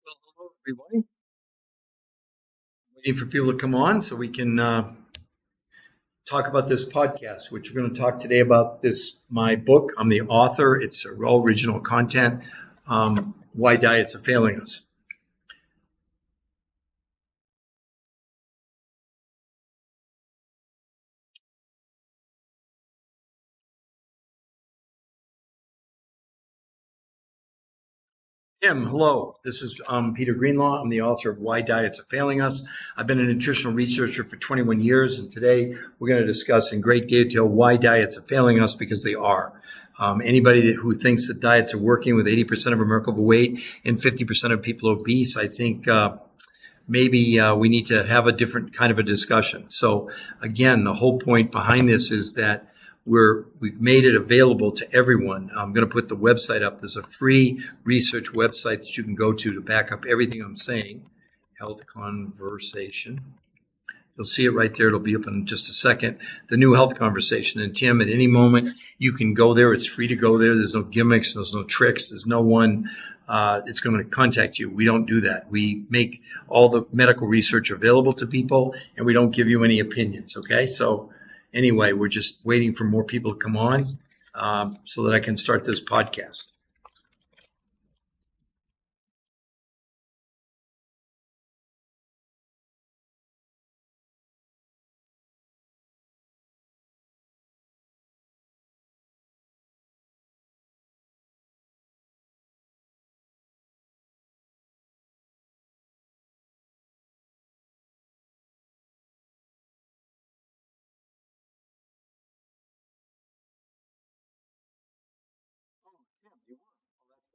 Well, hello, everybody. Waiting for people to come on so we can talk about this podcast, which we're going to talk today about my book. I'm the author. It's all original content. Why Diets Are Failing Us. Tim, hello. This is Peter Greenlaw. I'm the author of Why Diets Are Failing Us. I've been a nutritional researcher for 21 years, and today we're going to discuss in great detail why diets are failing us, because they are. Anybody who thinks that diets are working with 80% of America overweight and 50% of people obese, I think maybe we need to have a different kind of a discussion. So again, the whole point behind this is that we've made it available to everyone. I'm going to put the website up. There's a free research website that you can go to back up everything I'm saying. Health Conversation. You'll see it right there. It'll be up in just a second. The new Health Conversation. And Tim, at any moment, you can go there. It's free to go there. There's no gimmicks. There's no tricks. There's no one that's going to contact you. We don't do that. We make all the medical research available to people, and we don't give you any opinions. Okay? So anyway, we're just waiting for more people to come on so that I can start this podcast.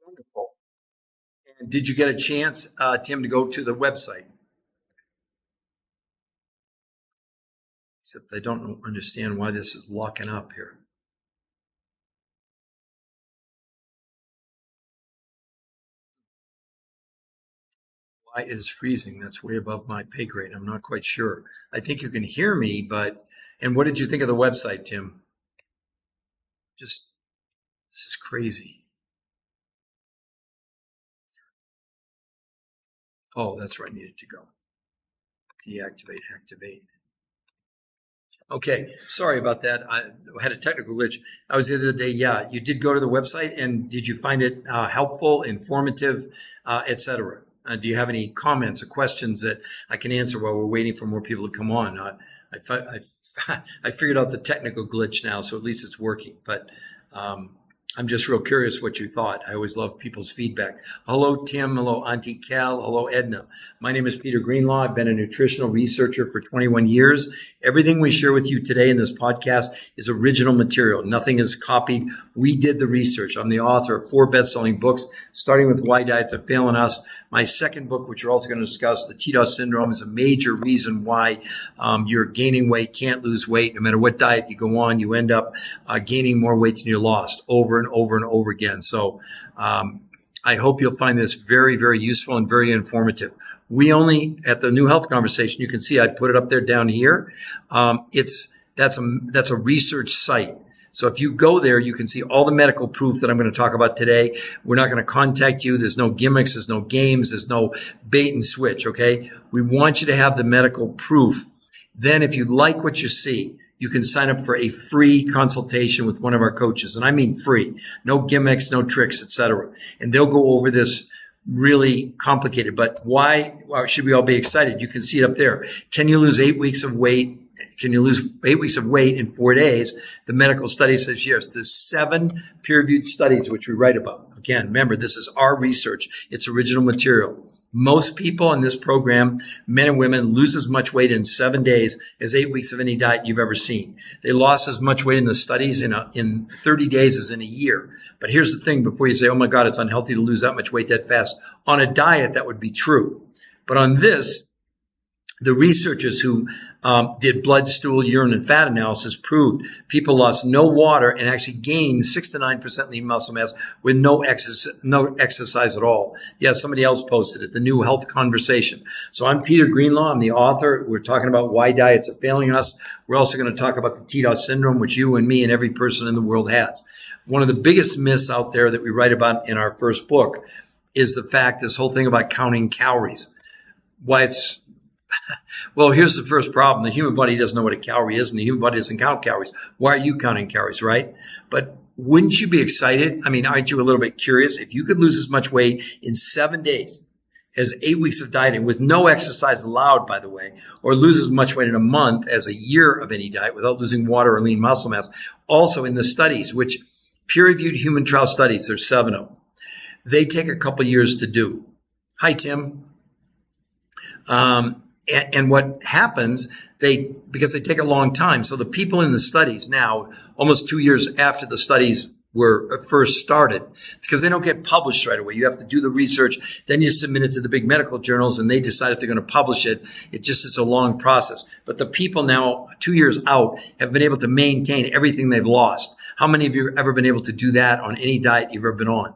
Wonderful. And did you get a chance, Tim, to go to the website? Except I don't understand why this is locking up here. Why it is freezing? That's way above my pay grade. I'm not quite sure. I think you can hear me, and what did you think of the website, Tim? This is crazy. Oh, that's where I needed to go. Deactivate, activate. Okay, sorry about that. I had a technical glitch. I was the other day. Yeah, you did go to the website, and did you find it helpful, informative, etc.? Do you have any comments or questions that I can answer while we're waiting for more people to come on? I figured out the technical glitch now, so at least it's working. But I'm just real curious what you thought. I always love people's feedback. Hello, Tim. Hello, Auntie Cal. Hello, Edna. My name is Peter Greenlaw. I've been a nutritional researcher for 21 years. Everything we share with you today in this podcast is original material. Nothing is copied. We did the research. I'm the author of 4 best-selling books, starting with Why Diets Are Failing Us. My second book, which we're also going to discuss, the TDOS syndrome, is a major reason why you're gaining weight, can't lose weight. No matter what diet you go on, you end up gaining more weight than you lost over and over and over again. So I hope you'll find this very, very useful and very informative. We only, at the New Health Conversation, you can see I put it up there down here. That's a research site. So if you go there, you can see all the medical proof that I'm going to talk about today. We're not going to contact you. There's no gimmicks. There's no games. There's no bait and switch. Okay. We want you to have the medical proof. Then if you like what you see, you can sign up for a free consultation with one of our coaches. And I mean free, no gimmicks, no tricks, etc. And they'll go over this really complicated. But why should we all be excited? You can see it up there. Can you lose 8 weeks of weight? Can you lose 8 weeks of weight in 4 days? The medical study says yes. There's 7 peer-reviewed studies which we write about. Again, remember, this is our research. It's original material. Most people in this program, men and women, lose as much weight in 7 days as 8 weeks of any diet you've ever seen. They lost as much weight in the studies in 30 days as in a year. But here's the thing, before you say, oh my God, it's unhealthy to lose that much weight that fast. On a diet, that would be true. But on this, the researchers who did blood, stool, urine, and fat analysis proved people lost no water and actually gained 6 to 9% lean muscle mass with no exercise at all. Yeah, somebody else posted it, the New Health Conversation. So I'm Peter Greenlaw. I'm the author. We're talking about why diets are failing us. We're also going to talk about the TDOS syndrome, which you and me and every person in the world has. One of the biggest myths out there that we write about in our first book is the fact, this whole thing about counting calories. Why it's, well, here's the first problem. The human body doesn't know what a calorie is, and the human body doesn't count calories. Why are you counting calories, right? But wouldn't you be excited? I mean, aren't you a little bit curious? If you could lose as much weight in 7 days as 8 weeks of dieting with no exercise allowed, by the way, or lose as much weight in a month as a year of any diet without losing water or lean muscle mass. Also in the studies, which peer-reviewed human trial studies, there's 7 of them, they take a couple years to do. Hi, Tim. And what happens, because they take a long time. So the people in the studies now, almost 2 years after the studies were first started, because they don't get published right away. You have to do the research, then you submit it to the big medical journals, and they decide if they're going to publish it. It's a long process. But the people now, 2 years out, have been able to maintain everything they've lost. How many of you have ever been able to do that on any diet you've ever been on?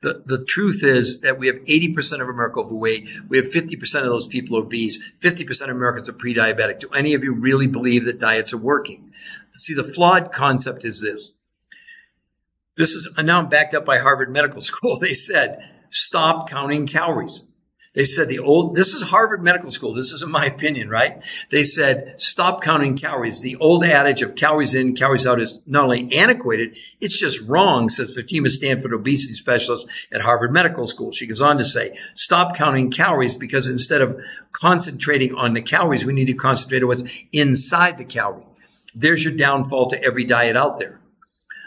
The truth is that we have 80% of America overweight. We have 50% of those people obese. 50% of Americans are pre-diabetic. Do any of you really believe that diets are working? See, the flawed concept is this. This is now backed up by Harvard Medical School. They said, stop counting calories. They said this is Harvard Medical School. This isn't my opinion, right? They said, stop counting calories. The old adage of calories in, calories out is not only antiquated, it's just wrong, says Fatima Stanford, obesity specialist at Harvard Medical School. She goes on to say, stop counting calories because instead of concentrating on the calories, we need to concentrate on what's inside the calorie. There's your downfall to every diet out there.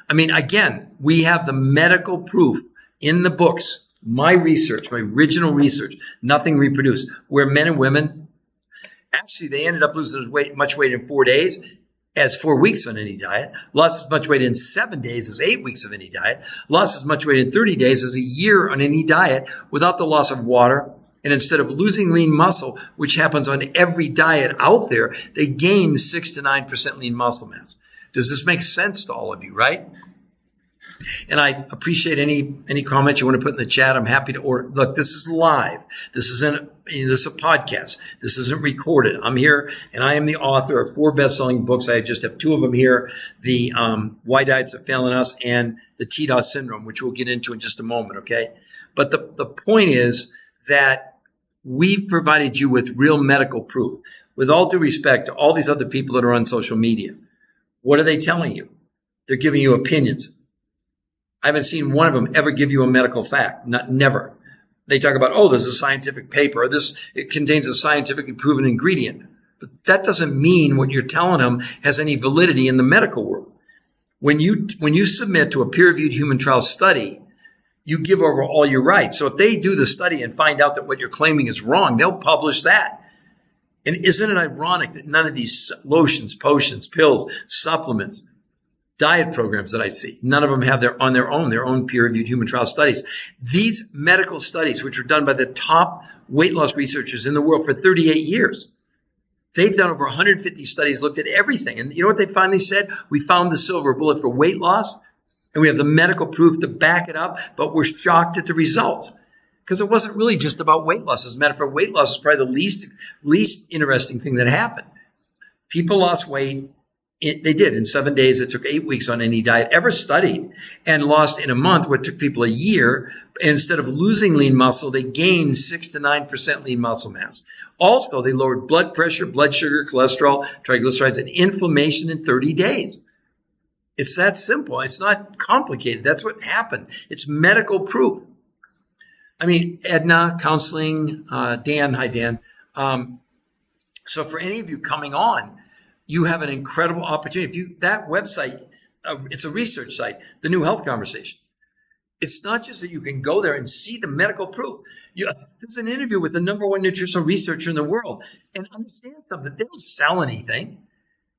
I mean, again, we have the medical proof in the books. My research, my original research, nothing reproduced, where men and women, actually, they ended up losing much weight in 4 days as 4 weeks on any diet, lost as much weight in 7 days as 8 weeks of any diet, lost as much weight in 30 days as a year on any diet without the loss of water. And instead of losing lean muscle, which happens on every diet out there, they gain 6 to 9% lean muscle mass. Does this make sense to all of you, right? And I appreciate any comments you want to put in the chat. I'm happy to order. Look, this is live. This is a podcast. This isn't recorded. I'm here, and I am the author of 4 best-selling books. I just have 2 of them here: the Why Diets Are Failing Us and the TDOS Syndrome, which we'll get into in just a moment. Okay, but the point is that we've provided you with real medical proof. With all due respect to all these other people that are on social media, what are they telling you? They're giving you opinions. I haven't seen one of them ever give you a medical fact. Never. They talk about, oh, there's a scientific paper, or it contains a scientifically proven ingredient. But that doesn't mean what you're telling them has any validity in the medical world. When you submit to a peer-reviewed human trial study, you give over all your rights. So if they do the study and find out that what you're claiming is wrong, they'll publish that. And isn't it ironic that none of these lotions, potions, pills, supplements, diet programs that I see, none of them have their own peer-reviewed human trial studies. These medical studies, which were done by the top weight loss researchers in the world for 38 years, they've done over 150 studies, looked at everything. And you know what they finally said? We found the silver bullet for weight loss, and we have the medical proof to back it up, but we're shocked at the results. Because it wasn't really just about weight loss. As a matter of fact, weight loss is probably the least interesting thing that happened. People lost weight. They did in 7 days. It took 8 weeks on any diet ever studied, and lost in a month what took people a year. Instead of losing lean muscle, they gained 6 to 9% lean muscle mass. Also, they lowered blood pressure, blood sugar, cholesterol, triglycerides, and inflammation in 30 days. It's that simple. It's not complicated. That's what happened. It's medical proof. I mean, Edna, counseling, Dan, hi Dan. So for any of you coming on, you have an incredible opportunity. That website, it's a research site, the New Health Conversation. It's not just that you can go there and see the medical proof. There's an interview with the #1 nutritional researcher in the world. And understand something, they don't sell anything.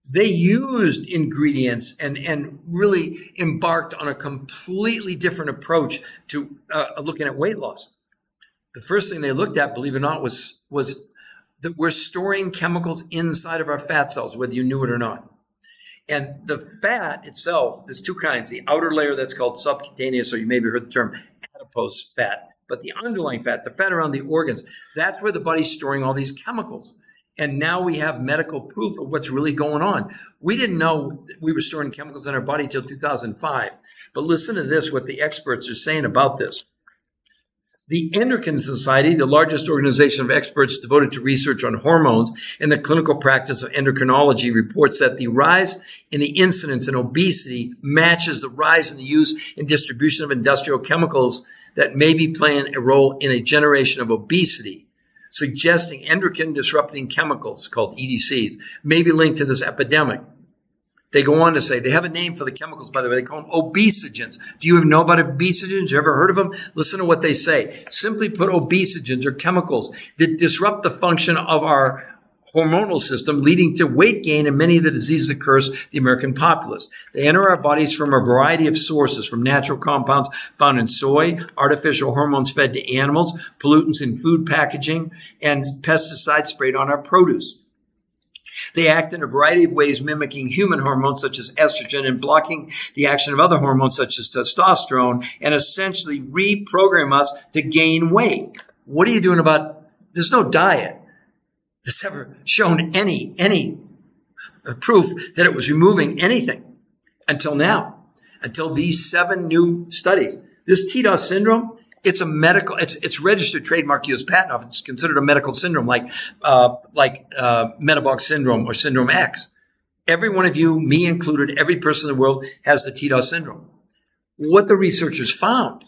They used ingredients and really embarked on a completely different approach to looking at weight loss. The first thing they looked at, believe it or not, was that we're storing chemicals inside of our fat cells, whether you knew it or not. And the fat itself, there's 2 kinds. The outer layer that's called subcutaneous, or you maybe heard the term adipose fat. But the underlying fat, the fat around the organs, that's where the body's storing all these chemicals. And now we have medical proof of what's really going on. We didn't know that we were storing chemicals in our body till 2005. But listen to this, what the experts are saying about this. The Endocrine Society, the largest organization of experts devoted to research on hormones and the clinical practice of endocrinology, reports that the rise in the incidence in obesity matches the rise in the use and distribution of industrial chemicals that may be playing a role in a generation of obesity, suggesting endocrine disrupting chemicals called EDCs may be linked to this epidemic. They go on to say they have a name for the chemicals, by the way. They call them obesogens. Do you know about obesogens? You ever heard of them? Listen to what they say. Simply put, obesogens are chemicals that disrupt the function of our hormonal system, leading to weight gain and many of the diseases that curse the American populace. They enter our bodies from a variety of sources, from natural compounds found in soy, artificial hormones fed to animals, pollutants in food packaging, and pesticides sprayed on our produce. They act in a variety of ways, mimicking human hormones such as estrogen and blocking the action of other hormones such as testosterone, and essentially reprogram us to gain weight. What are you doing about, there's no diet that's ever shown any proof that it was removing anything until now, until these 7 new studies. This TDOS syndrome, it's a medical, it's registered trademark U.S. patent office. It's considered a medical syndrome like metabolic syndrome or syndrome X. Every one of you, me included, every person in the world has the TDOS syndrome. What the researchers found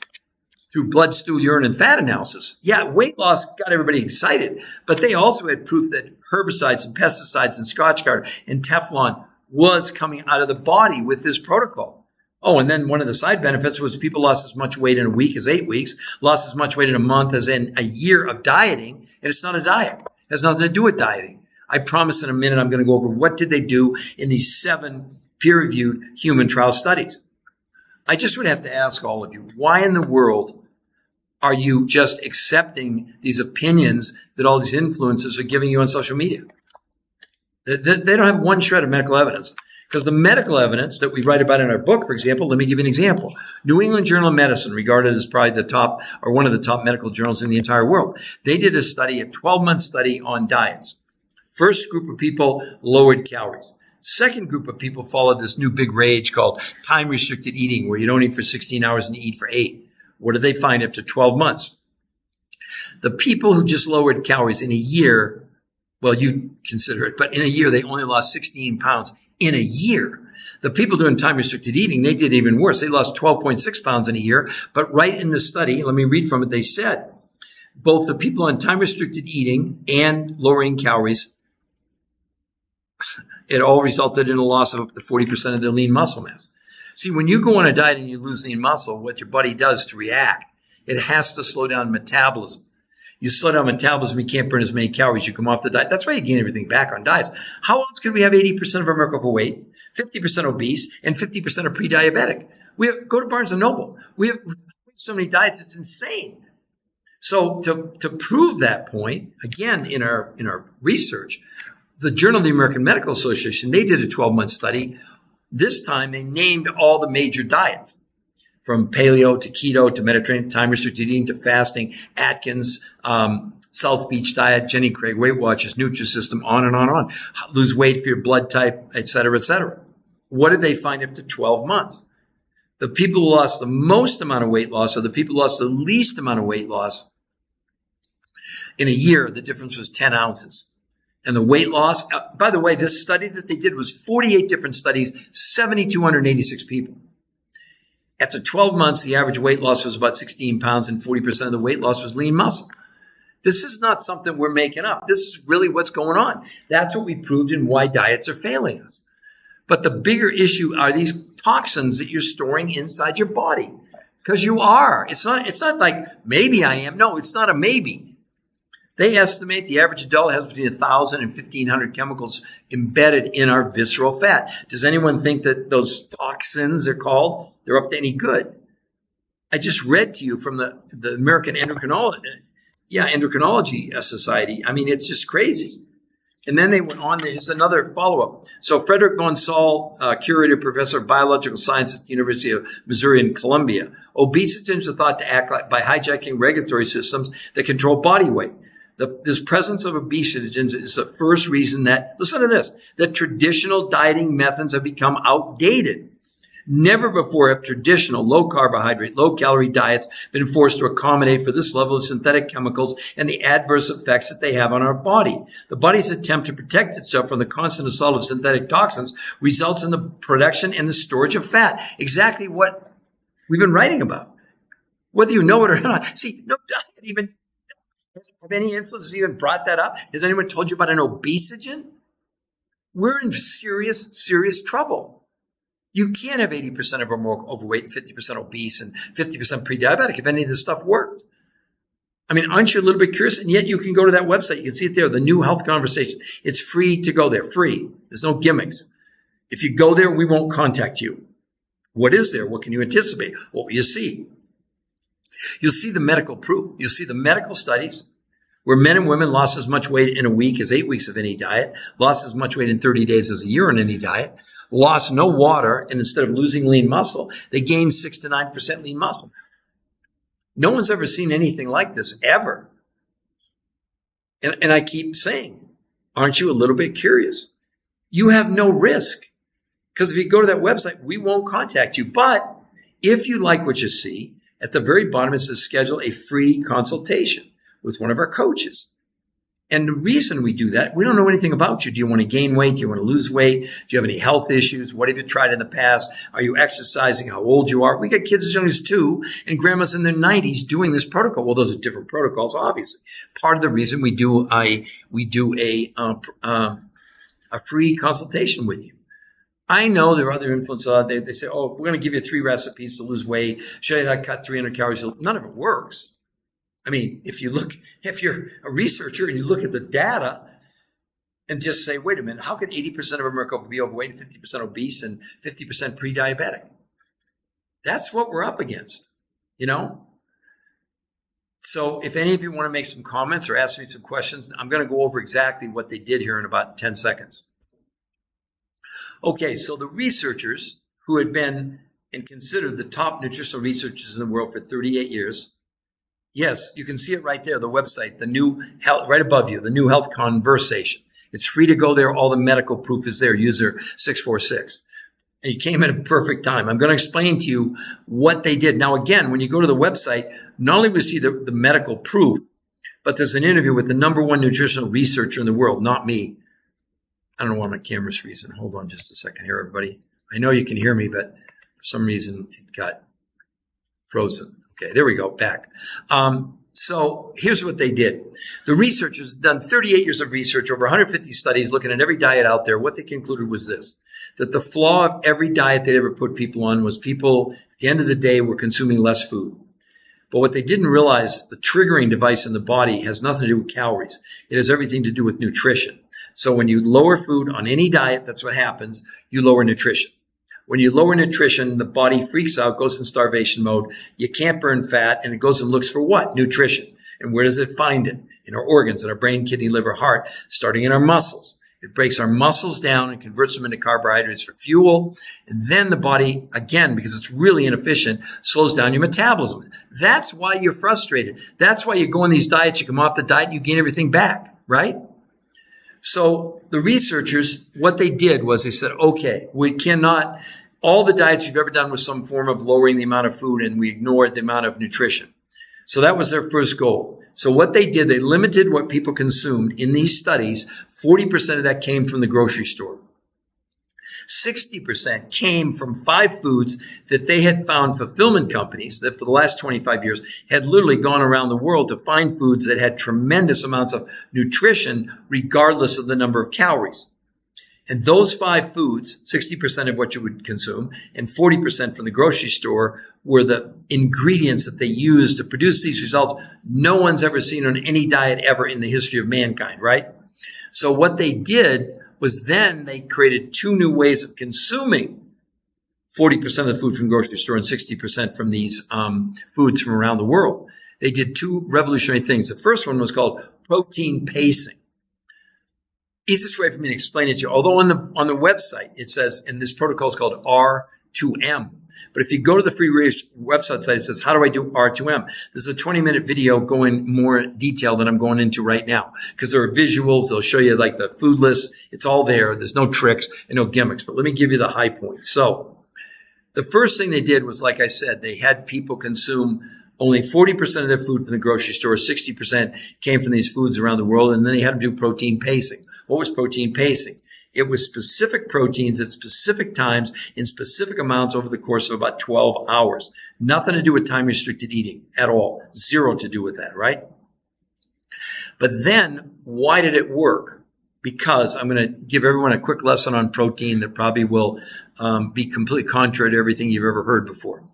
through blood, stool, urine, and fat analysis, weight loss got everybody excited, but they also had proof that herbicides and pesticides and Scotchgard and Teflon was coming out of the body with this protocol. Oh, and then one of the side benefits was people lost as much weight in a week as 8 weeks, lost as much weight in a month as in a year of dieting. And it's not a diet. It has nothing to do with dieting. I promise in a minute I'm going to go over what did they do in these 7 peer-reviewed human trial studies. I just would have to ask all of you, why in the world are you just accepting these opinions that all these influencers are giving you on social media? They don't have one shred of medical evidence. Because the medical evidence that we write about in our book, for example, let me give you an example. New England Journal of Medicine, regarded as probably the top or one of the top medical journals in the entire world, they did a 12-month study on diets. First group of people lowered calories. Second group of people followed this new big rage called time-restricted eating, where you don't eat for 16 hours and you eat for 8. What did they find after 12 months? The people who just lowered calories in a year, well, you consider it, but in a year, they only lost 16 pounds. In a year. The people doing time-restricted eating, they did even worse. They lost 12.6 pounds in a year. But right in the study, let me read from it, they said, both the people on time-restricted eating and lowering calories, it all resulted in a loss of up to 40% of their lean muscle mass. See, when you go on a diet and you lose lean muscle, what your body does to react, it has to slow down metabolism. You slow down metabolism, you can't burn as many calories, you come off the diet. That's why you gain everything back on diets. How else could we have 80% of America overweight, 50% obese, and 50% are pre-diabetic? Go to Barnes & Noble. We have so many diets, it's insane. So to prove that point, again, in our research, the Journal of the American Medical Association, they did a 12-month study. This time they named all the major diets, from paleo to keto to Mediterranean, time-restricted eating to fasting, Atkins, South Beach diet, Jenny Craig, Weight Watchers, Nutrisystem, on and on and on. Lose weight for your blood type, et cetera, et cetera. What did they find after 12 months? The people who lost the most amount of weight loss, or the people who lost the least amount of weight loss, in a year, the difference was 10 ounces. And the weight loss, by the way, this study that they did was 48 different studies, 7,286 people. After 12 months, the average weight loss was about 16 pounds and 40% of the weight loss was lean muscle. This is not something we're making up. This is really what's going on. That's what we proved and why diets are failing us. But the bigger issue are these toxins that you're storing inside your body. Because you are. It's not like maybe I am. No, it's not a maybe. They estimate the average adult has between 1,000 and 1,500 chemicals embedded in our visceral fat. Does anyone think that those toxins, they're up to any good? I just read to you from the American Endocrinology Society. I mean, it's just crazy. And then they went on, there's another follow-up. So Frederick Bonsall, curator, professor of biological science at the University of Missouri in Columbia. Obesogens are thought to act by hijacking regulatory systems that control body weight. This presence of obesogens is the first reason that, listen to this, that traditional dieting methods have become outdated. Never before have traditional low carbohydrate, low calorie diets been forced to accommodate for this level of synthetic chemicals and the adverse effects that they have on our body. The body's attempt to protect itself from the constant assault of synthetic toxins results in the production and the storage of fat. Exactly what we've been writing about. Whether you know it or not. See, no diet even, have any influencers even brought that up? Has anyone told you about an obesogen? We're in serious, serious trouble. You can't have 80% of them overweight and 50% obese and 50% pre-diabetic if any of this stuff worked. I mean, aren't you a little bit curious? And yet you can go to that website. You can see it there, the New Health Conversation. It's free to go there, free. There's no gimmicks. If you go there, we won't contact you. What is there? What can you anticipate? What will you see? You'll see the medical proof. You'll see the medical studies where men and women lost as much weight in a week as 8 weeks of any diet, lost as much weight in 30 days as a year on any diet, lost no water, and instead of losing lean muscle, they gained 6 to 9% lean muscle. No one's ever seen anything like this, ever. And I keep saying, aren't you a little bit curious? You have no risk. Because if you go to that website, we won't contact you. But if you like what you see, at the very bottom it says schedule a free consultation with one of our coaches. And the reason we do that, we don't know anything about you. Do you want to gain weight? Do you want to lose weight? Do you have any health issues? What have you tried in the past? Are you exercising? How old you are? We got kids as young as 2 and grandmas in their 90s doing this protocol. Well, those are different protocols, obviously. Part of the reason we do a free consultation with you. I know there are other influencers out there. They say, oh, we're going to give you 3 recipes to lose weight, show you how to cut 300 calories. None of it works. I mean, if you're a researcher and you look at the data and just say, wait a minute, how could 80% of America be overweight and 50% obese and 50% pre-diabetic? That's what we're up against, you know? So if any of you want to make some comments or ask me some questions, I'm going to go over exactly what they did here in about 10 seconds. Okay, so the researchers who had been and considered the top nutritional researchers in the world for 38 years, yes, you can see it right there, the website, the New Health, right above you, the New Health Conversation. It's free to go there. All the medical proof is there, user 646. And you came at a perfect time. I'm going to explain to you what they did. Now, again, when you go to the website, not only will you see the medical proof, but there's an interview with the #1 nutritional researcher in the world, not me. I don't know why my camera's freezing. Hold on just a second here, everybody. I know you can hear me, but for some reason it got frozen. Okay, there we go, back. So here's what they did. The researchers done 38 years of research, over 150 studies, looking at every diet out there. What they concluded was this, that the flaw of every diet they ever put people on was people, at the end of the day, were consuming less food. But what they didn't realize, the triggering device in the body has nothing to do with calories. It has everything to do with nutrition. So when you lower food on any diet, that's what happens. You lower nutrition. When you lower nutrition, the body freaks out, goes in starvation mode. You can't burn fat, and it goes and looks for what? Nutrition. And where does it find it? In our organs, in our brain, kidney, liver, heart, starting in our muscles. It breaks our muscles down and converts them into carbohydrates for fuel. And then the body, again, because it's really inefficient, slows down your metabolism. That's why you're frustrated. That's why you go on these diets, you come off the diet, you gain everything back, right? So the researchers, what they did was they said, okay, we cannot, all the diets you've ever done was some form of lowering the amount of food, and we ignored the amount of nutrition. So that was their first goal. So what they did, they limited what people consumed. In these studies, 40% of that came from the grocery store. 60% came from 5 foods that they had found, fulfillment companies that for the last 25 years had literally gone around the world to find foods that had tremendous amounts of nutrition regardless of the number of calories. And those 5 foods, 60% of what you would consume and 40% from the grocery store, were the ingredients that they used to produce these results no one's ever seen on any diet ever in the history of mankind, right? So what they did was then they created 2 new ways of consuming 40% of the food from the grocery store and 60% from these foods from around the world. They did 2 revolutionary things. The first one was called protein pacing. Easiest way for me to explain it to you, although on the website it says, and this protocol is called R2M. But if you go to the free website site, it says, how do I do R2M? This is a 20-minute video going more detail than I'm going into right now, because there are visuals. They'll show you like the food list. It's all there. There's no tricks and no gimmicks. But let me give you the high points. So The first thing they did was, like I said, they had people consume only 40% of their food from the grocery store, 60% came from these foods around the world, and then they had to do protein pacing. What was protein pacing? It was specific proteins at specific times in specific amounts over the course of about 12 hours. Nothing to do with time-restricted eating at all. Zero to do with that, right? But then, why did it work? Because I'm going to give everyone a quick lesson on protein that probably will be completely contrary to everything you've ever heard before.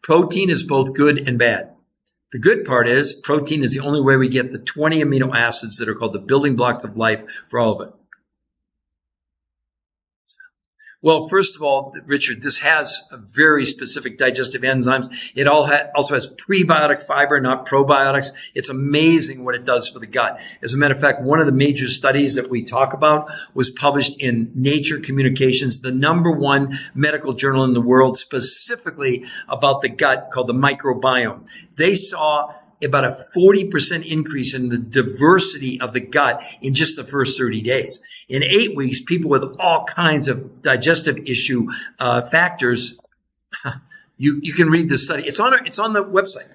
Protein is both good and bad. The good part is protein is the only way we get the 20 amino acids that are called the building blocks of life for all of it. Well, first of all, Richard, this has a very specific digestive enzymes. It also has prebiotic fiber, not probiotics. It's amazing what it does for the gut. As a matter of fact, one of the major studies that we talk about was published in Nature Communications, the #1 medical journal in the world, specifically about the gut, called the microbiome. They saw about a 40% increase in the diversity of the gut in just the first 30 days. In 8 weeks, people with all kinds of digestive issue factors, you can read the study. It's on the website.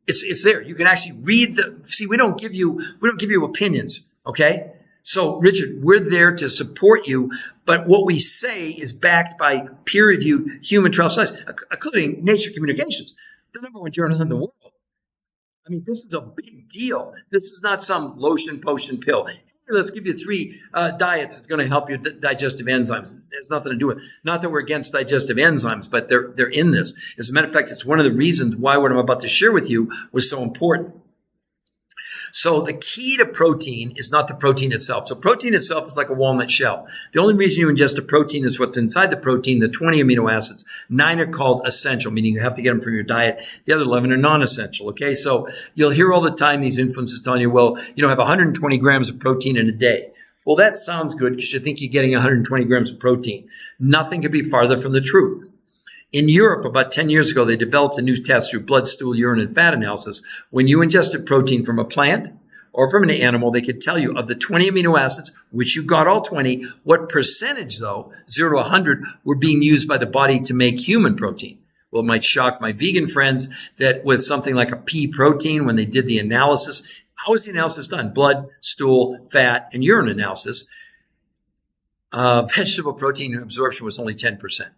It's there. You can actually read we don't give you opinions, okay? So, Richard, we're there to support you, but what we say is backed by peer-reviewed human trial studies, including Nature Communications, the #1 journal in the world. I mean, this is a big deal. This is not some lotion, potion, pill. Hey, let's give you 3 diets that's going to help your digestive enzymes. It has nothing to do with, not that we're against digestive enzymes, but they're in this. As a matter of fact, it's one of the reasons why what I'm about to share with you was so important. So the key to protein is not the protein itself. So protein itself is like a walnut shell. The only reason you ingest a protein is what's inside the protein, the 20 amino acids. 9 are called essential, meaning you have to get them from your diet. The other 11 are non-essential, okay? So you'll hear all the time these influencers telling you, well, have 120 grams of protein in a day. Well, that sounds good because you think you're getting 120 grams of protein. Nothing could be farther from the truth. In Europe, about 10 years ago, they developed a new test through blood, stool, urine, and fat analysis. When you ingested protein from a plant or from an animal, they could tell you of the 20 amino acids, which you got all 20, what percentage, though, 0 to 100, were being used by the body to make human protein. Well, it might shock my vegan friends that with something like a pea protein, when they did the analysis, how was the analysis done? Blood, stool, fat, and urine analysis. Vegetable protein absorption was only 10%.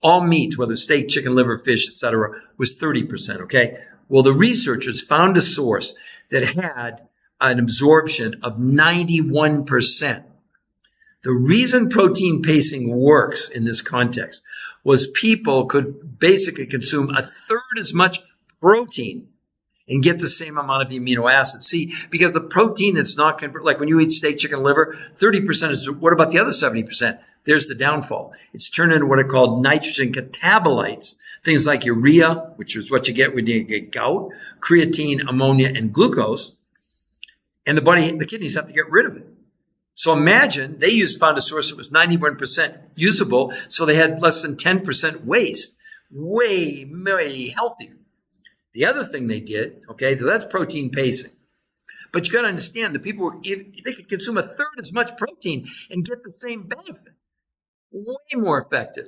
All meat, whether steak, chicken, liver, fish, etc., was 30%, okay? Well, the researchers found a source that had an absorption of 91%. The reason protein pacing works in this context was people could basically consume a third as much protein and get the same amount of the amino acids. See, because the protein that's not converted, like when you eat steak, chicken, liver, 30% is, what about the other 70%? There's the downfall. It's turned into what are called nitrogen catabolites, things like urea, which is what you get when you get gout, creatine, ammonia, and glucose. And the kidneys have to get rid of it. So imagine they found a source that was 91% usable, so they had less than 10% waste. Way, way healthier. The other thing they did, okay, so that's protein pacing. But you got to understand, the people, they could consume a third as much protein and get the same benefit. Way more effective.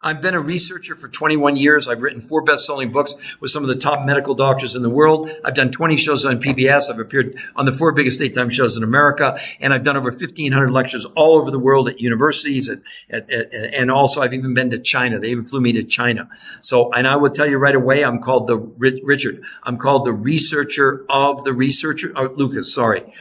I've been a researcher for 21 years. I've written 4 best-selling books with some of the top medical doctors in the world. I've done 20 shows on PBS. I've appeared on the 4 biggest daytime shows in America. And I've done over 1,500 lectures all over the world at universities. And also I've even been to China. They even flew me to China. So, and I will tell you right away, I'm called Richard. I'm called the researcher of the researcher. Oh, Lucas, sorry.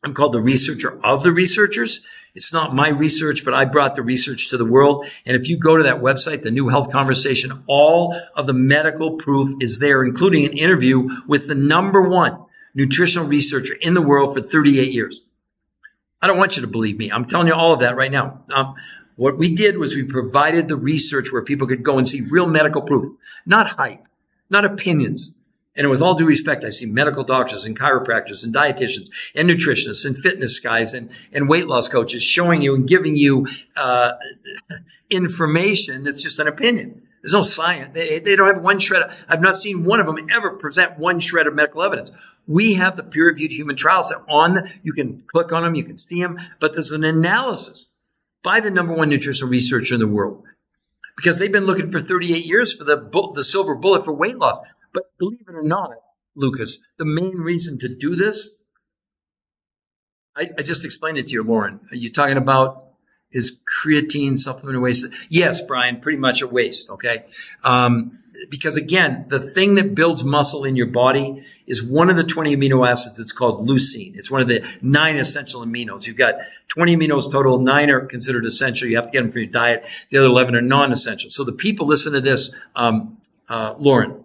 I'm called the researcher of the researchers. It's not my research, but I brought the research to the world. And if you go to that website, the New Health Conversation, all of the medical proof is there, including an interview with the #1 nutritional researcher in the world for 38 years. I don't want you to believe me. I'm telling you all of that right now. What we did was we provided the research where people could go and see real medical proof, not hype, not opinions. And with all due respect, I see medical doctors and chiropractors and dietitians and nutritionists and fitness guys and weight loss coaches showing you and giving you information that's just an opinion. There's no science. They don't have one shred. I've not seen one of them ever present one shred of medical evidence. We have the peer-reviewed human trials that you can click on them, you can see them, but there's an analysis by the #1 nutritional researcher in the world. because they've been looking for 38 years for the silver bullet for weight loss. But believe it or not, Lucas, the main reason to do this, I just explained it to you, Lauren. Are you talking about is creatine supplement a waste? Yes, Brian, pretty much a waste, okay? Because again, the thing that builds muscle in your body is one of the 20 amino acids. It's called leucine. It's one of the 9 essential aminos. You've got 20 aminos total. 9 are considered essential. You have to get them from your diet. The other 11 are non-essential. So the people, listen to this, Lauren,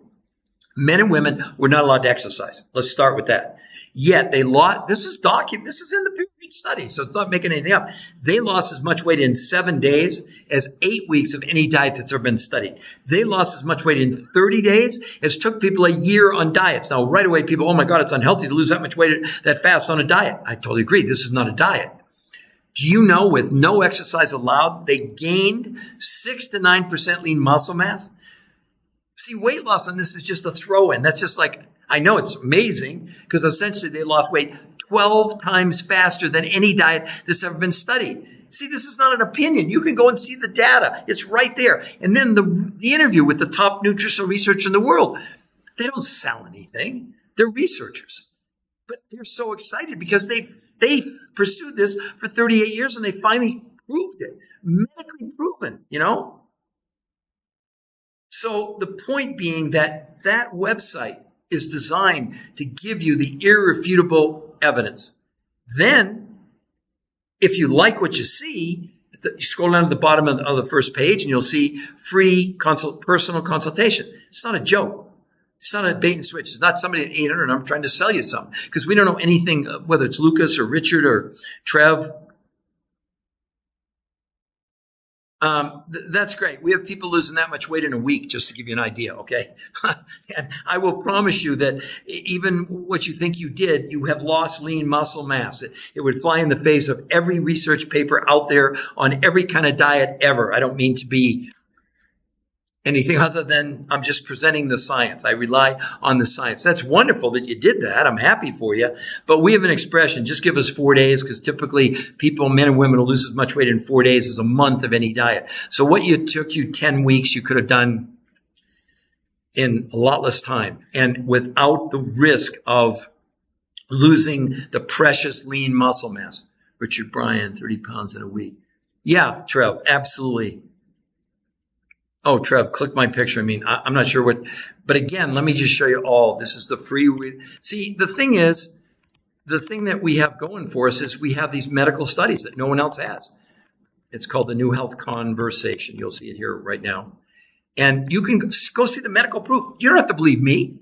men and women were not allowed to exercise. Let's start with that. Yet they lost, this is in the peer-reviewed study, so it's not making anything up. They lost as much weight in 7 days as 8 weeks of any diet that's ever been studied. They lost as much weight in 30 days as took people a year on diets. Now, right away, people, oh my God, it's unhealthy to lose that much weight that fast on a diet. I totally agree. This is not a diet. Do you know with no exercise allowed, they gained 6 to 9% lean muscle mass? See, weight loss on this is just a throw-in. That's just like, I know it's amazing because essentially they lost weight 12 times faster than any diet that's ever been studied. See, this is not an opinion. You can go and see the data. It's right there. And then the interview with the top nutritional researcher in the world. They don't sell anything. They're researchers. But they're so excited because they pursued this for 38 years and they finally proved it. Medically proven, you know? So the point being that website is designed to give you the irrefutable evidence. Then, if you like what you see, you scroll down to the bottom of the first page and you'll see free personal consultation. It's not a joke. It's not a bait and switch. It's not somebody at 800 number trying to sell you something because we don't know anything, whether it's Lucas or Richard or Trev. That's great. We have people losing that much weight in a week, just to give you an idea, okay? And I will promise you that even what you think you did, you have lost lean muscle mass. It would fly in the face of every research paper out there on every kind of diet ever. I don't mean to be anything other than I'm just presenting the science. I rely on the science. That's wonderful that you did that. I'm happy for you. But we have an expression, just give us 4 days, because typically people, men and women, will lose as much weight in 4 days as a month of any diet. So what took you 10 weeks, you could have done in a lot less time and without the risk of losing the precious lean muscle mass. Richard Bryan, 30 pounds in a week. Yeah, Trev, absolutely. Oh, Trev, click my picture. I mean, I'm not sure but again, let me just show you all. This is the free. See, the thing that we have going for us is we have these medical studies that no one else has. It's called the New Health Conversation. You'll see it here right now. And you can go see the medical proof. You don't have to believe me.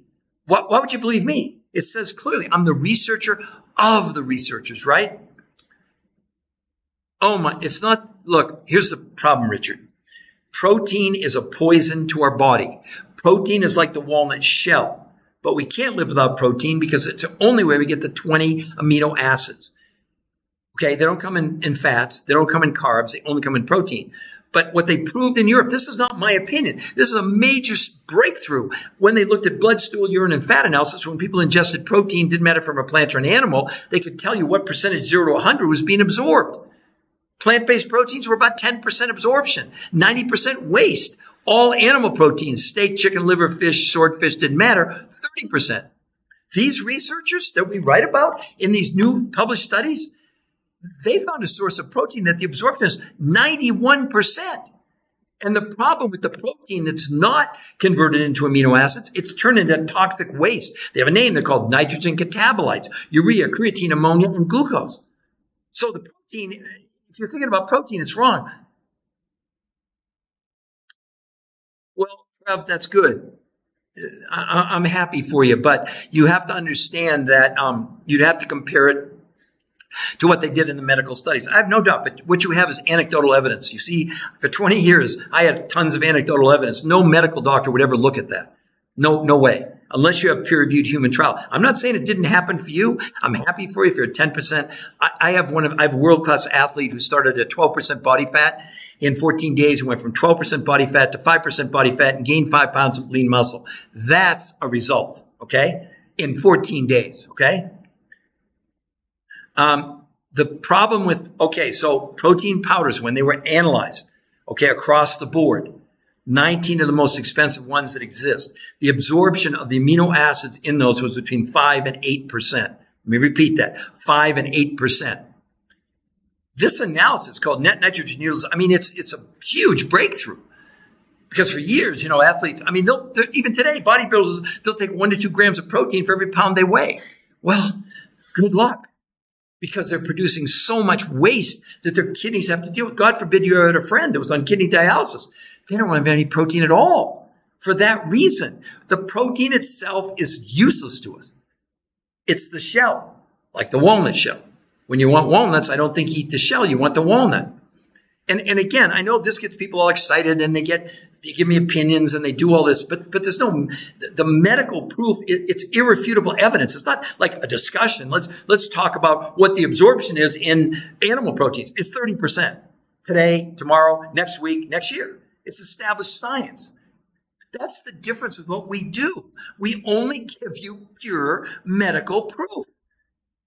Why would you believe me? It says clearly, I'm the researcher of the researchers, right? Oh my, it's not, look, here's the problem, Richard. Protein is a poison to our body. Protein is like the walnut shell, but we can't live without protein because it's the only way we get the 20 amino acids. Okay, they don't come in fats, they don't come in carbs, they only come in protein. But what they proved in Europe, this is not my opinion. This is a major breakthrough. When they looked at blood, stool, urine, and fat analysis, when people ingested protein, didn't matter from a plant or an animal, they could tell you what percentage 0 to 100 was being absorbed. Plant-based proteins were about 10% absorption, 90% waste. All animal proteins, steak, chicken, liver, fish, swordfish, didn't matter, 30%. These researchers that we write about in these new published studies, they found a source of protein that the absorption is 91%. And the problem with the protein that's not converted into amino acids, it's turned into toxic waste. They have a name. They're called nitrogen catabolites, urea, creatine, ammonia, and glucose. So the protein, if you're thinking about protein, it's wrong. Well, Trev, that's good. I'm happy for you, but you have to understand that you'd have to compare it to what they did in the medical studies. I have no doubt, but what you have is anecdotal evidence. You see, for 20 years, I had tons of anecdotal evidence. No medical doctor would ever look at that. No way. Unless you have peer-reviewed human trial. I'm not saying it didn't happen for you. I'm happy for you if you're at 10%. I have a world-class athlete who started at 12% body fat. In 14 days, he went from 12% body fat to 5% body fat and gained 5 pounds of lean muscle. That's a result, okay? In 14 days, okay? The problem with, so protein powders, when they were analyzed, across the board, 19 of the most expensive ones that exist. The absorption of the amino acids in those was between 5 and 8%. Let me repeat that, 5 and 8%. This analysis called net nitrogen utilization, I mean, it's a huge breakthrough. Because for years, athletes, I mean, even today, bodybuilders, they'll take 1 to 2 grams of protein for every pound they weigh. Well, good luck. Because they're producing so much waste that their kidneys have to deal with. God forbid you had a friend that was on kidney dialysis. They don't want to have any protein at all. For that reason, the protein itself is useless to us. It's the shell, like the walnut shell. When you want walnuts, I don't think you eat the shell. You want the walnut. And again, I know this gets people all excited and they give me opinions and they do all this, but there's the medical proof. It's irrefutable evidence. It's not like a discussion. Let's talk about what the absorption is in animal proteins. It's 30% today, tomorrow, next week, next year. It's established science. That's the difference with what we do. We only give you pure medical proof,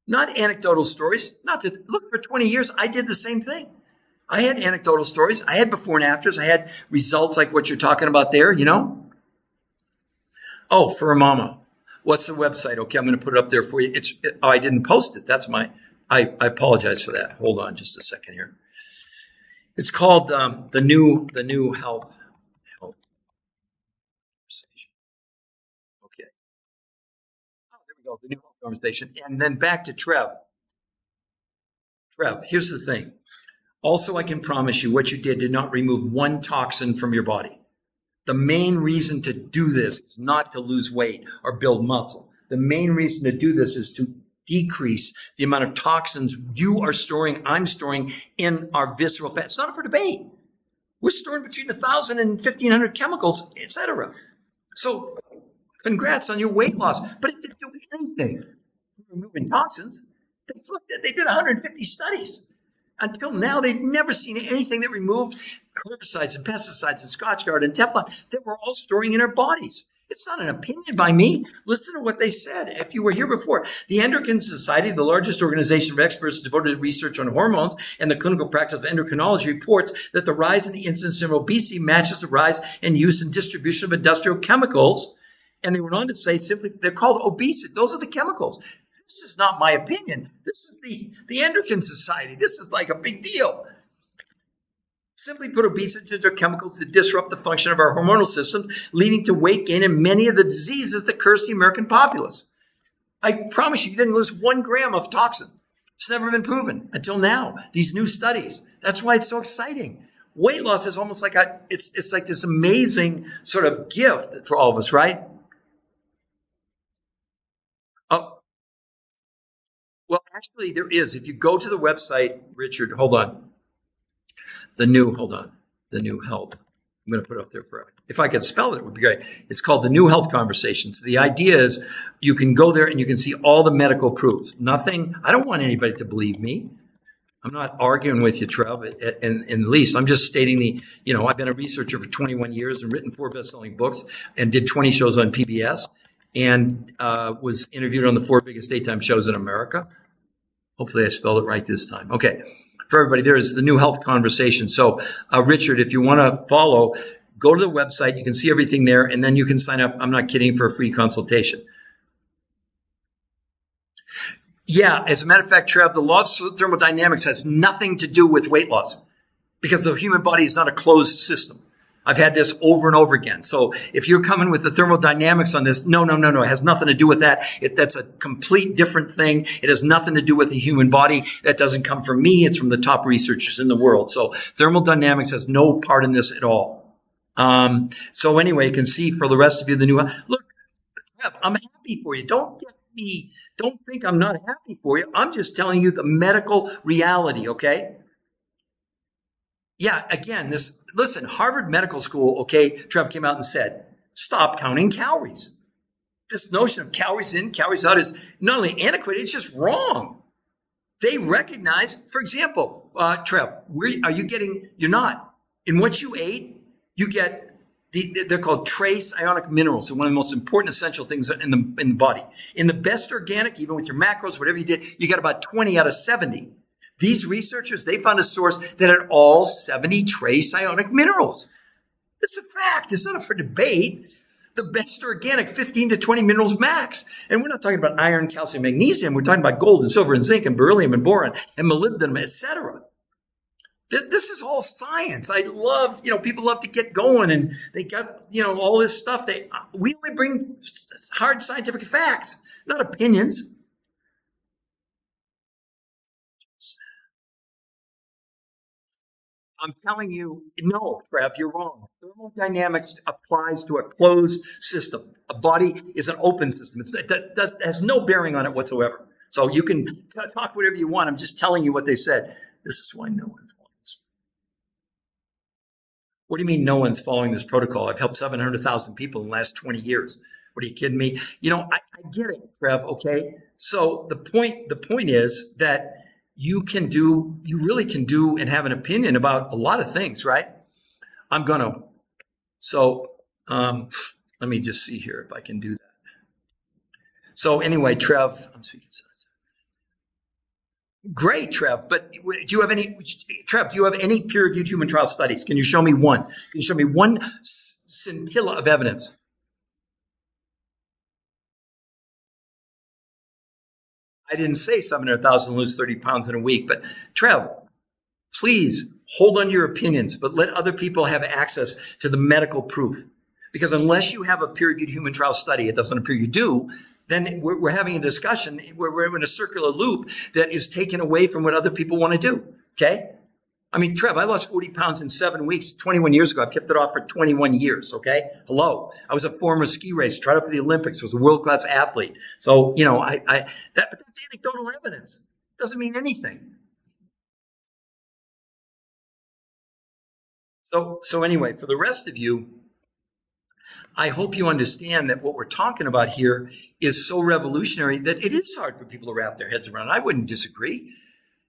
not anecdotal stories. Not that, look, for 20 years, I did the same thing. I had anecdotal stories. I had before and afters. I had results like what you're talking about there, Oh, for a mama. What's the website? Okay, I'm going to put it up there for you. I didn't post it. I apologize for that. Hold on just a second here. It's called the new health conversation. Okay. Oh, there we go. The new health conversation. And then back to Trev. Trev, here's the thing. Also, I can promise you what you did not remove one toxin from your body. The main reason to do this is not to lose weight or build muscle. The main reason to do this is to decrease the amount of toxins you are storing, I'm storing in our visceral fat. It's not up for debate. We're storing between 1,000 and 1,500 chemicals, etc. So congrats on your weight loss. But it didn't do anything removing toxins. They did 150 studies. Until now, they'd never seen anything that removed herbicides and pesticides and Scotchgard and Teflon that we're all storing in our bodies. It's not an opinion by me. Listen to what they said. If you were here before, the Endocrine Society, the largest organization of experts devoted to research on hormones and the clinical practice of endocrinology, reports that the rise in the incidence of obesity matches the rise in use and distribution of industrial chemicals. And they went on to say simply, they're called obesity. Those are the chemicals. This is not my opinion. This is the Endocrine Society. This is like a big deal. Simply put, obesity are chemicals that disrupt the function of our hormonal system, leading to weight gain and many of the diseases that curse the American populace. I promise you didn't lose 1 gram of toxin. It's never been proven until now. These new studies. That's why it's so exciting. Weight loss is almost like it's like this amazing sort of gift for all of us, right? Well, actually, there is. If you go to the website, Richard, hold on. The new health. I'm going to put it up there forever. If I could spell it, it would be great. It's called the New Health Conversations. The idea is you can go there and you can see all the medical proofs. Nothing. I don't want anybody to believe me. I'm not arguing with you, Trev, in the least. I'm just stating I've been a researcher for 21 years and written 4 best-selling books and did 20 shows on PBS and was interviewed on the 4 biggest daytime shows in America. Hopefully I spelled it right this time. Okay. For everybody, there is the New Health Conversation. So, Richard, if you want to follow, go to the website. You can see everything there, and then you can sign up. I'm not kidding, for a free consultation. Yeah, as a matter of fact, Trev, the law of thermodynamics has nothing to do with weight loss because the human body is not a closed system. I've had this over and over again. So if you're coming with the thermodynamics on this, no. It has nothing to do with that. That's a complete different thing. It has nothing to do with the human body. That doesn't come from me. It's from the top researchers in the world. So thermodynamics has no part in this at all. So anyway, you can see for the rest of you, look, I'm happy for you. Don't think I'm not happy for you. I'm just telling you the medical reality, okay? Yeah, again, listen, Harvard Medical School, okay, Trev came out and said, stop counting calories. This notion of calories in, calories out is not only antiquated, it's just wrong. They recognize, for example, Trev, you're not. In what you ate, you get, they're called trace ionic minerals. They're one of the most important essential things in the body. In the best organic, even with your macros, whatever you did, you got about 20 out of 70. These researchers, they found a source that had all 70 trace ionic minerals. It's a fact. It's not up for debate. The best organic, 15 to 20 minerals max. And we're not talking about iron, calcium, magnesium. We're talking about gold and silver and zinc and beryllium and boron and molybdenum, etc. This is all science. I love, people love to get going and they got, all this stuff. We only bring hard scientific facts, not opinions. I'm telling you, no, Trev, you're wrong. Thermodynamics applies to a closed system. A body is an open system. That has no bearing on it whatsoever. So you can talk whatever you want. I'm just telling you what they said. This is why no one follows. What do you mean no one's following this protocol? I've helped 700,000 people in the last 20 years. What are you kidding me? I get it, Trev, okay? So the point is that you really can do and have an opinion about a lot of things, right? So let me just see here if I can do that. So anyway, Trev, I'm speaking. Great, Trev, but do you have any peer-reviewed human trial studies? Can you show me one? Can you show me one scintilla of evidence? I didn't say 700,000 lose 30 pounds in a week, but Trev, please hold on to your opinions, but let other people have access to the medical proof. Because unless you have a peer-reviewed human trial study, it doesn't appear you do, then we're having a discussion where we're in a circular loop that is taken away from what other people want to do, okay? I mean, Trev, I lost 40 pounds in 7 weeks 21 years ago. I've kept it off for 21 years, okay? Hello. I was a former ski racer, tried out for the Olympics, was a world-class athlete. So, but that's anecdotal evidence. It doesn't mean anything. So anyway, for the rest of you, I hope you understand that what we're talking about here is so revolutionary that it is hard for people to wrap their heads around. I wouldn't disagree.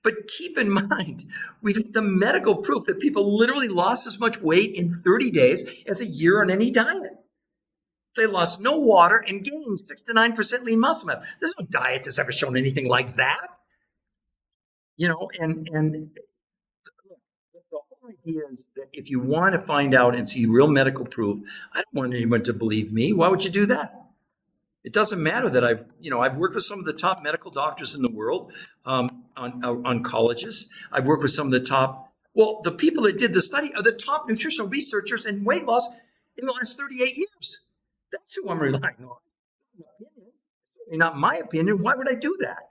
But keep in mind, we've got the medical proof that people literally lost as much weight in 30 days as a year on any diet. They lost no water and gained 6 to 9% lean muscle mass. There's no diet that's ever shown anything like that. And the whole idea is that if you want to find out and see real medical proof, I don't want anyone to believe me. Why would you do that? It doesn't matter that I've worked with some of the top medical doctors in the world, oncologists. I've worked with some of the people that did the study are the top nutritional researchers in weight loss in the last 38 years. That's who I'm relying on. Not my opinion. Why would I do that?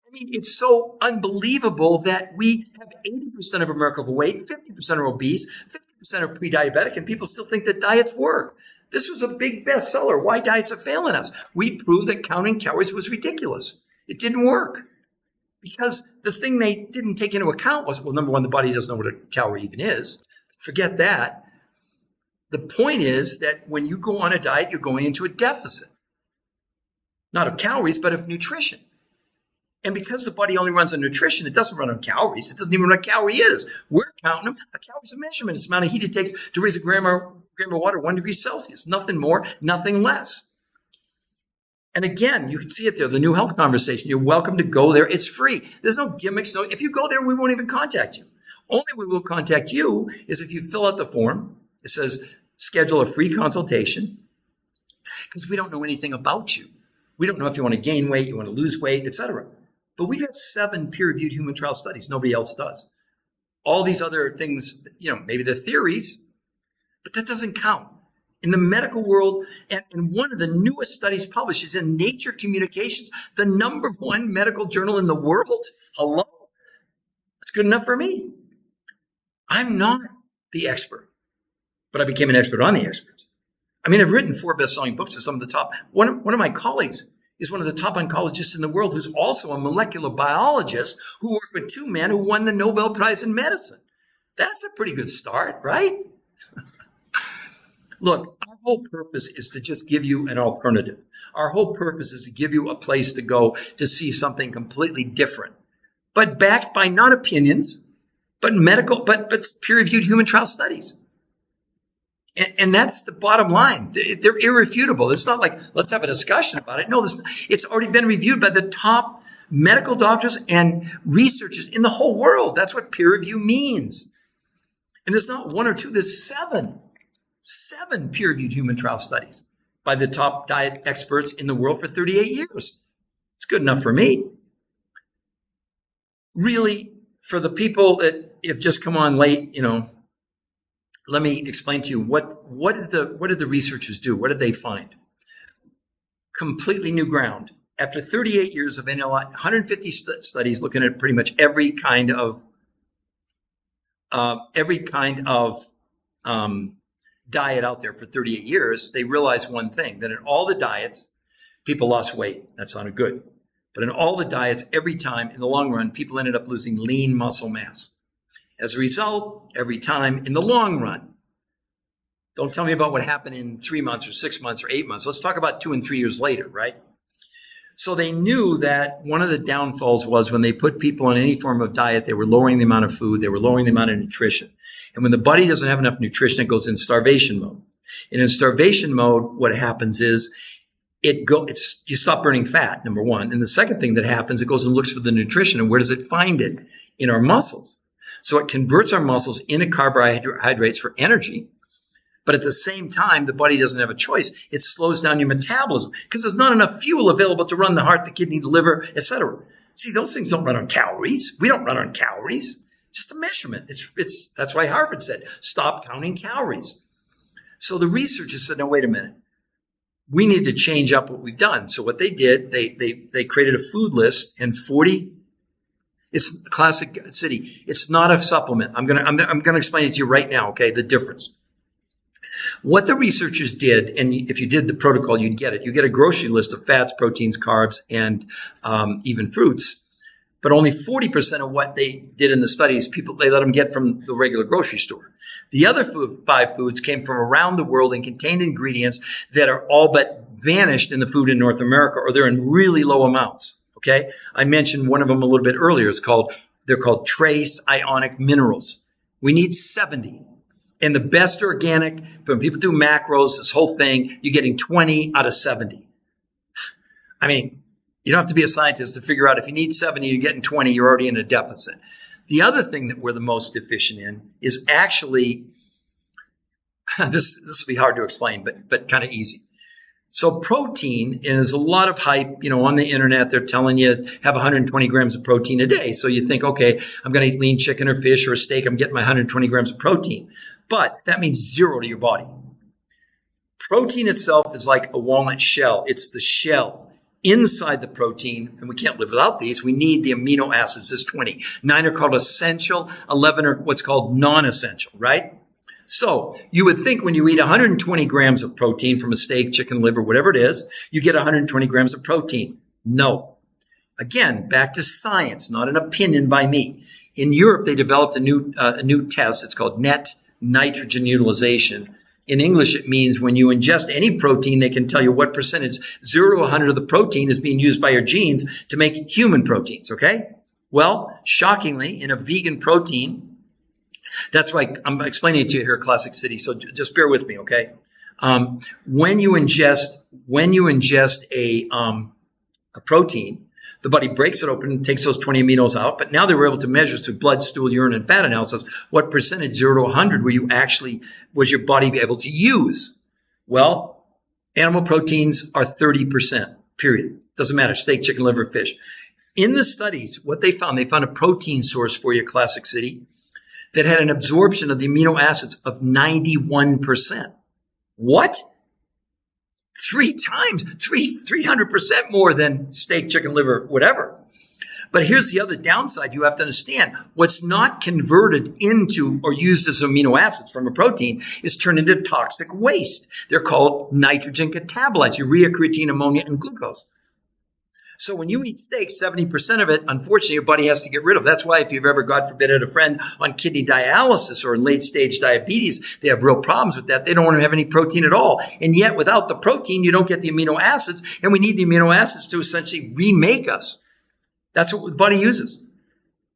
I mean, it's so unbelievable that we have 80% of America overweight, 50% are obese, 50% are pre-diabetic, and people still think that diets work. This was a big bestseller. Why diets are failing us. We proved that counting calories was ridiculous. It didn't work. Because the thing they didn't take into account was, well, number one, the body doesn't know what a calorie even is. Forget that. The point is that when you go on a diet, you're going into a deficit. Not of calories, but of nutrition. And because the body only runs on nutrition, it doesn't run on calories. It doesn't even know what a calorie is. We're counting them. A calorie is a measurement. It's the amount of heat it takes to raise a gram of water 1 degree Celsius. Nothing more, nothing less. And again, you can see it there, the New Health Conversation. You're welcome to go there. It's free. There's no gimmicks. No, if you go there, we won't even contact you. Only we will contact you is if you fill out the form. It says, schedule a free consultation. Because we don't know anything about you. We don't know if you want to gain weight, you want to lose weight, etc. But we've got 7 peer-reviewed human trial studies. Nobody else does. All these other things, maybe they're theories, but that doesn't count. In the medical world, and one of the newest studies published is in Nature Communications, the #1 medical journal in the world. Hello? That's good enough for me. I'm not the expert, but I became an expert on the experts. I mean, I've written 4 best-selling books with some of the top. One of my colleagues is one of the top oncologists in the world who's also a molecular biologist who worked with 2 men who won the Nobel Prize in medicine. That's a pretty good start, right? Look, our whole purpose is to just give you an alternative. Our whole purpose is to give you a place to go to see something completely different, but backed by not opinions, but but peer-reviewed human trial studies. And that's the bottom line. They're irrefutable. It's not like, let's have a discussion about it. No, it's already been reviewed by the top medical doctors and researchers in the whole world. That's what peer review means. And there's not one or two, there's seven peer-reviewed human trial studies by the top diet experts in the world for 38 years. It's good enough for me. Really, for the people that have just come on late, let me explain to you what did the researchers do? What did they find? Completely new ground. After 38 years of 150 studies looking at pretty much every kind of diet out there for 38 years, they realized one thing, that in all the diets, people lost weight. That sounded good. But in all the diets, every time, in the long run, people ended up losing lean muscle mass. As a result, every time, in the long run, don't tell me about what happened in 3 months or 6 months or 8 months. Let's talk about 2 and 3 years later, right? So they knew that one of the downfalls was when they put people on any form of diet, they were lowering the amount of food, they were lowering the amount of nutrition. And when the body doesn't have enough nutrition, it goes in starvation mode. And in starvation mode, what happens is you stop burning fat, number one. And the second thing that happens, it goes and looks for the nutrition. And where does it find it? In our muscles. So it converts our muscles into carbohydrates for energy. But at the same time, the body doesn't have a choice. It slows down your metabolism because there's not enough fuel available to run the heart, the kidney, the liver, etc. See, those things don't run on calories. We don't run on calories. Just a measurement. That's why Harvard said, stop counting calories. So the researchers said, no, wait a minute. We need to change up what we've done. So what they did, they created a food list, and 40. It's Classic City. It's not a supplement. I'm gonna explain it to you right now. Okay, the difference. What the researchers did, and if you did the protocol, you'd get it. You get a grocery list of fats, proteins, carbs, and even fruits. But only 40% of what they did in the studies, they let them get from the regular grocery store. The other 5 foods came from around the world and contained ingredients that are all but vanished in the food in North America, or they're in really low amounts. Okay, I mentioned one of them a little bit earlier. They're called trace ionic minerals. We need 70. And the best organic, when people do macros, this whole thing, you're getting 20 out of 70. I mean, you don't have to be a scientist to figure out if you need 70, you're getting 20, you're already in a deficit. The other thing that we're the most deficient in is actually, this will be hard to explain, but kind of easy. So protein, and there's a lot of hype, on the internet, they're telling you have 120 grams of protein a day. So you think, okay, I'm going to eat lean chicken or fish or a steak, I'm getting my 120 grams of protein. But that means 0 to your body. Protein itself is like a walnut shell. It's the shell inside the protein, and we can't live without these. We need the amino acids. There's 20. 9 are called essential, 11 are what's called non-essential, right? So you would think when you eat 120 grams of protein from a steak, chicken, liver, whatever it is, you get 120 grams of protein. No. Again, back to science, not an opinion by me. In Europe, they developed a new test. It's called net nitrogen utilization. In English, it means when you ingest any protein, they can tell you what percentage, 0 to 100 of the protein is being used by your genes to make human proteins, okay? Well, shockingly, in a vegan protein, that's why I'm explaining it to you here at Classic City, so just bear with me, okay? When you ingest a protein, the body breaks it open and takes those 20 aminos out. But now they were able to measure through blood, stool, urine, and fat analysis what percentage, 0 to 100, was your body able to use? Well, animal proteins are 30%, period. Doesn't matter, steak, chicken, liver, fish. In the studies, what they found a protein source for your Classic City that had an absorption of the amino acids of 91%. What? 300% more than steak, chicken, liver, whatever. But here's the other downside you have to understand. What's not converted into or used as amino acids from a protein is turned into toxic waste. They're called nitrogen catabolites, urea, creatine, ammonia, and glucose. So when you eat steak, 70% of it, unfortunately, your body has to get rid of. That's why if you've ever, God forbid, had a friend on kidney dialysis or in late stage diabetes, they have real problems with that. They don't want to have any protein at all. And yet without the protein, you don't get the amino acids. And we need the amino acids to essentially remake us. That's what the body uses.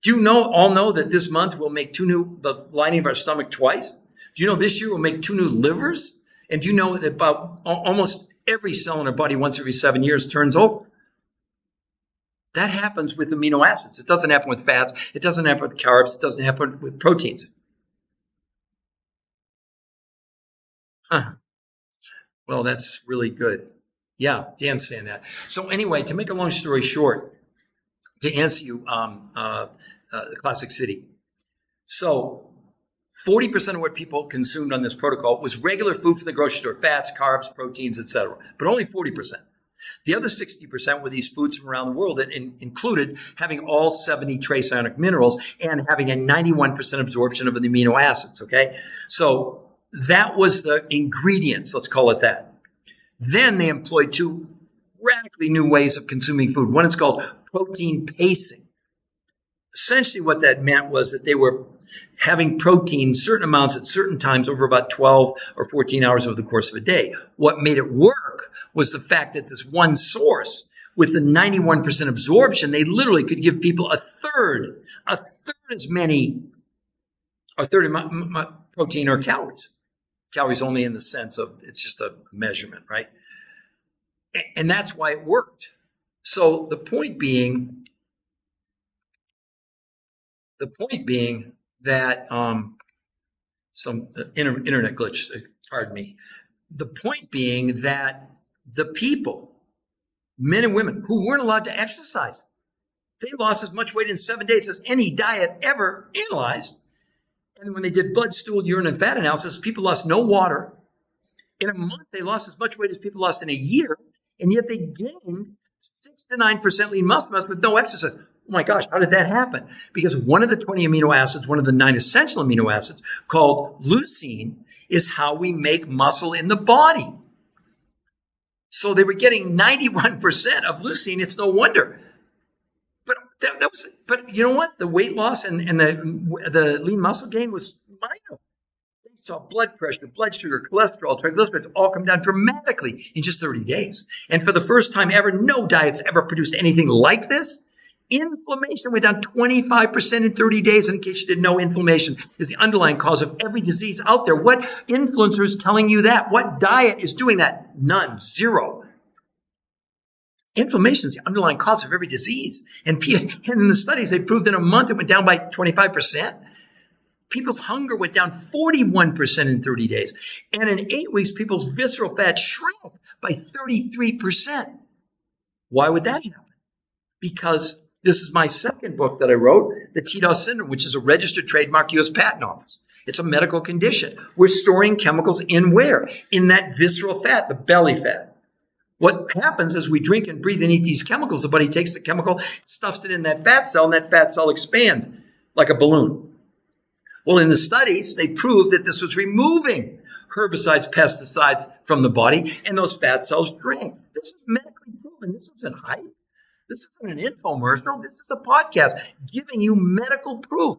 Do you all know that this month we'll make the lining of our stomach twice? Do you know this year we'll make 2 new livers? And do you know that about almost every cell in our body once every 7 years turns over? That happens with amino acids. It doesn't happen with fats. It doesn't happen with carbs. It doesn't happen with proteins. Well, that's really good. Yeah, Dan's saying that. So anyway, to make a long story short, to answer you, the Classic City. So 40% of what people consumed on this protocol was regular food from the grocery store, fats, carbs, proteins, etc. But only 40%. The other 60% were these foods from around the world that included having all 70 trace ionic minerals and having a 91% absorption of the amino acids, okay? So that was the ingredients, let's call it that. Then they employed two radically new ways of consuming food. One is called protein pacing. Essentially what that meant was that they were having protein certain amounts at certain times over about 12 or 14 hours over the course of a day. What made it work was the fact that this one source with the 91% absorption, they literally could give people a third as many, a third of protein or calories. Calories only in the sense of it's just a measurement, right? And that's why it worked. So the point being that some internet glitch, pardon me. The point being that the people, men and women who weren't allowed to exercise, they lost as much weight in 7 days as any diet ever analyzed. And when they did blood, stool, urine, and fat analysis, people lost no water. In a month, they lost as much weight as people lost in a year, and yet they gained 6 to 9% lean muscle mass with no exercise. Oh my gosh, how did that happen? Because one of the 20 amino acids, one of the 9 essential amino acids called leucine, is how we make muscle in the body. So they were getting 91% of leucine. It's no wonder. But you know what? The weight loss and the lean muscle gain was minor. They saw blood pressure, blood sugar, cholesterol, triglycerides all come down dramatically in just 30 days. And for the first time ever, no diet's ever produced anything like this. Inflammation went down 25% in 30 days. And in case you didn't know, inflammation is the underlying cause of every disease out there. What influencer is telling you that? What diet is doing that? None. Zero. Inflammation is the underlying cause of every disease. And in the studies, they proved in a month it went down by 25%. People's hunger went down 41% in 30 days. And in 8 weeks, people's visceral fat shrank by 33%. Why would that happen? Because this is my second book that I wrote, the TDOS syndrome, which is a registered trademark U.S. Patent Office. It's a medical condition. We're storing chemicals in where? In that visceral fat, the belly fat. What happens is we drink and breathe and eat these chemicals. The body takes the chemical, stuffs it in that fat cell, and that fat cell expands like a balloon. Well, in the studies, they proved that this was removing herbicides, pesticides from the body, and those fat cells shrank. This is medically proven. This isn't hype. This isn't an infomercial. This is a podcast giving you medical proof.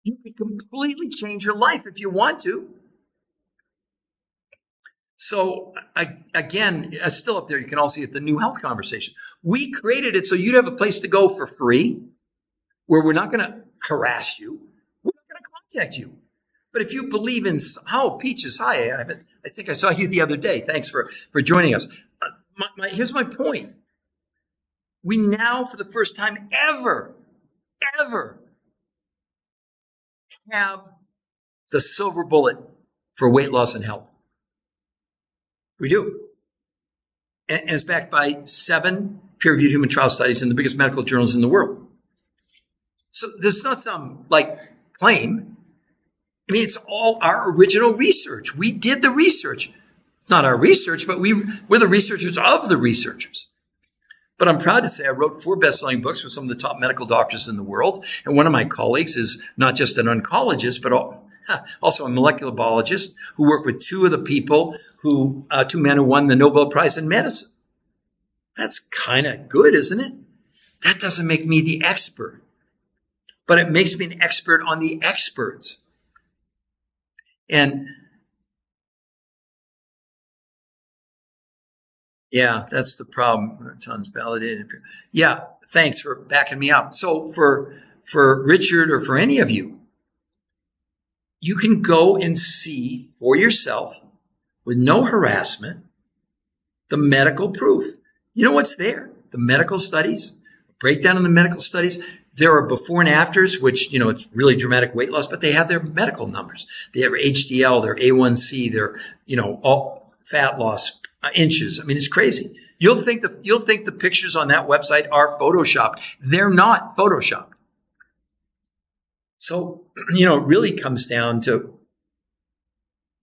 You can completely change your life if you want to. So again, still up there, you can all see it, the New Health Conversation. We created it so you'd have a place to go for free, where we're not going to harass you. We're not going to contact you. But if you believe in, Peaches, hi, I think I saw you the other day. Thanks for joining us. Here's my point. We now, for the first time ever, have the silver bullet for weight loss and health. We do. And it's backed by 7 peer-reviewed human trial studies in the biggest medical journals in the world. So this is not some, claim. I mean, it's all our original research. We did the research. Not our research, but we're the researchers of the researchers. But I'm proud to say I wrote 4 best-selling books with some of the top medical doctors in the world. And one of my colleagues is not just an oncologist, but also a molecular biologist who worked with 2 of the people 2 men who won the Nobel Prize in medicine. That's kind of good, isn't it? That doesn't make me the expert, but it makes me an expert on the experts. And yeah, that's the problem. Tons validated. Yeah, thanks for backing me up. So for Richard or for any of you, you can go and see for yourself with no harassment the medical proof. You know what's there? The medical studies, breakdown of the medical studies. There are before and afters, which, it's really dramatic weight loss, but they have their medical numbers. They have HDL, their A1C, their, all fat loss inches. I mean, it's crazy. You'll think the pictures on that website are photoshopped. They're not photoshopped. So, it really comes down to,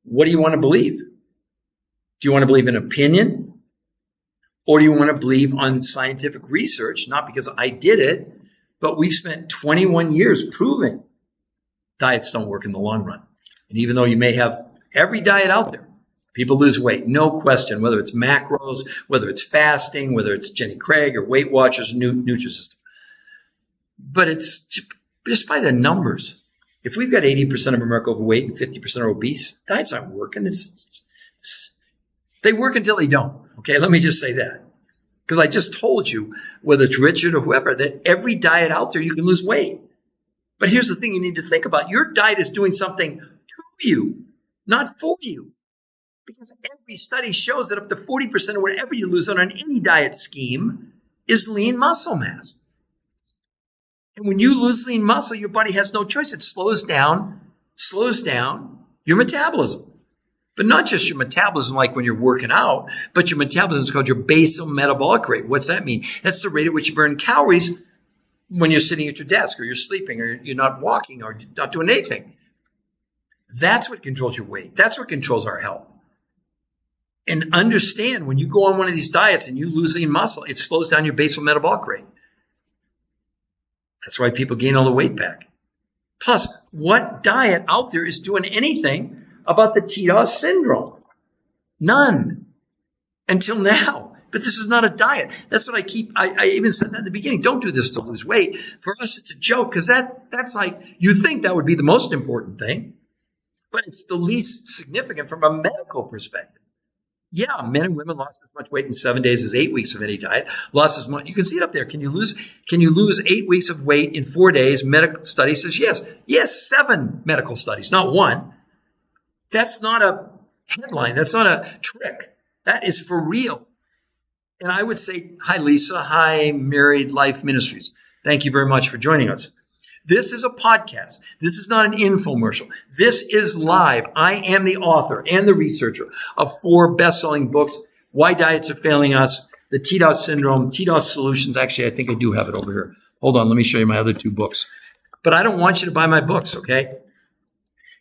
what do you want to believe? Do you want to believe in opinion? Or do you want to believe on scientific research? Not because I did it, but we've spent 21 years proving diets don't work in the long run. And even though you may have every diet out there, people lose weight, no question, whether it's macros, whether it's fasting, whether it's Jenny Craig or Weight Watchers, Nutrisystem. But it's just by the numbers. If we've got 80% of America overweight and 50% are obese, diets aren't working. They work until they don't. Okay, let me just say that. Because I just told you, whether it's Richard or whoever, that every diet out there, you can lose weight. But here's the thing you need to think about. Your diet is doing something to you, not for you. Because every study shows that up to 40% of whatever you lose on any diet scheme is lean muscle mass. And when you lose lean muscle, your body has no choice. It slows down your metabolism. But not just your metabolism like when you're working out, but your metabolism is called your basal metabolic rate. What's that mean? That's the rate at which you burn calories when you're sitting at your desk or you're sleeping or you're not walking or not doing anything. That's what controls your weight. That's what controls our health. And understand, when you go on one of these diets and you lose lean muscle, it slows down your basal metabolic rate. That's why people gain all the weight back. Plus, what diet out there is doing anything about the TDOS syndrome? None. Until now. But this is not a diet. That's what I even said that in the beginning. Don't do this to lose weight. For us, it's a joke, because that's like, you think that would be the most important thing, but it's the least significant from a medical perspective. Yeah, men and women lost as much weight in 7 days as 8 weeks of any diet. Lost as much. You can see it up there. Can you lose 8 weeks of weight in 4 days? Medical study says yes. Yes, 7 medical studies, not 1. That's not a headline. That's not a trick. That is for real. And I would say, hi, Lisa. Hi, Married Life Ministries. Thank you very much for joining us. This is a podcast. This is not an infomercial. This is live. I am the author and the researcher of 4 best-selling books: Why Diets Are Failing Us, The TDOS Syndrome, TDOS Solutions. Actually, I think I do have it over here. Hold on. Let me show you my other 2 books. But I don't want you to buy my books, okay?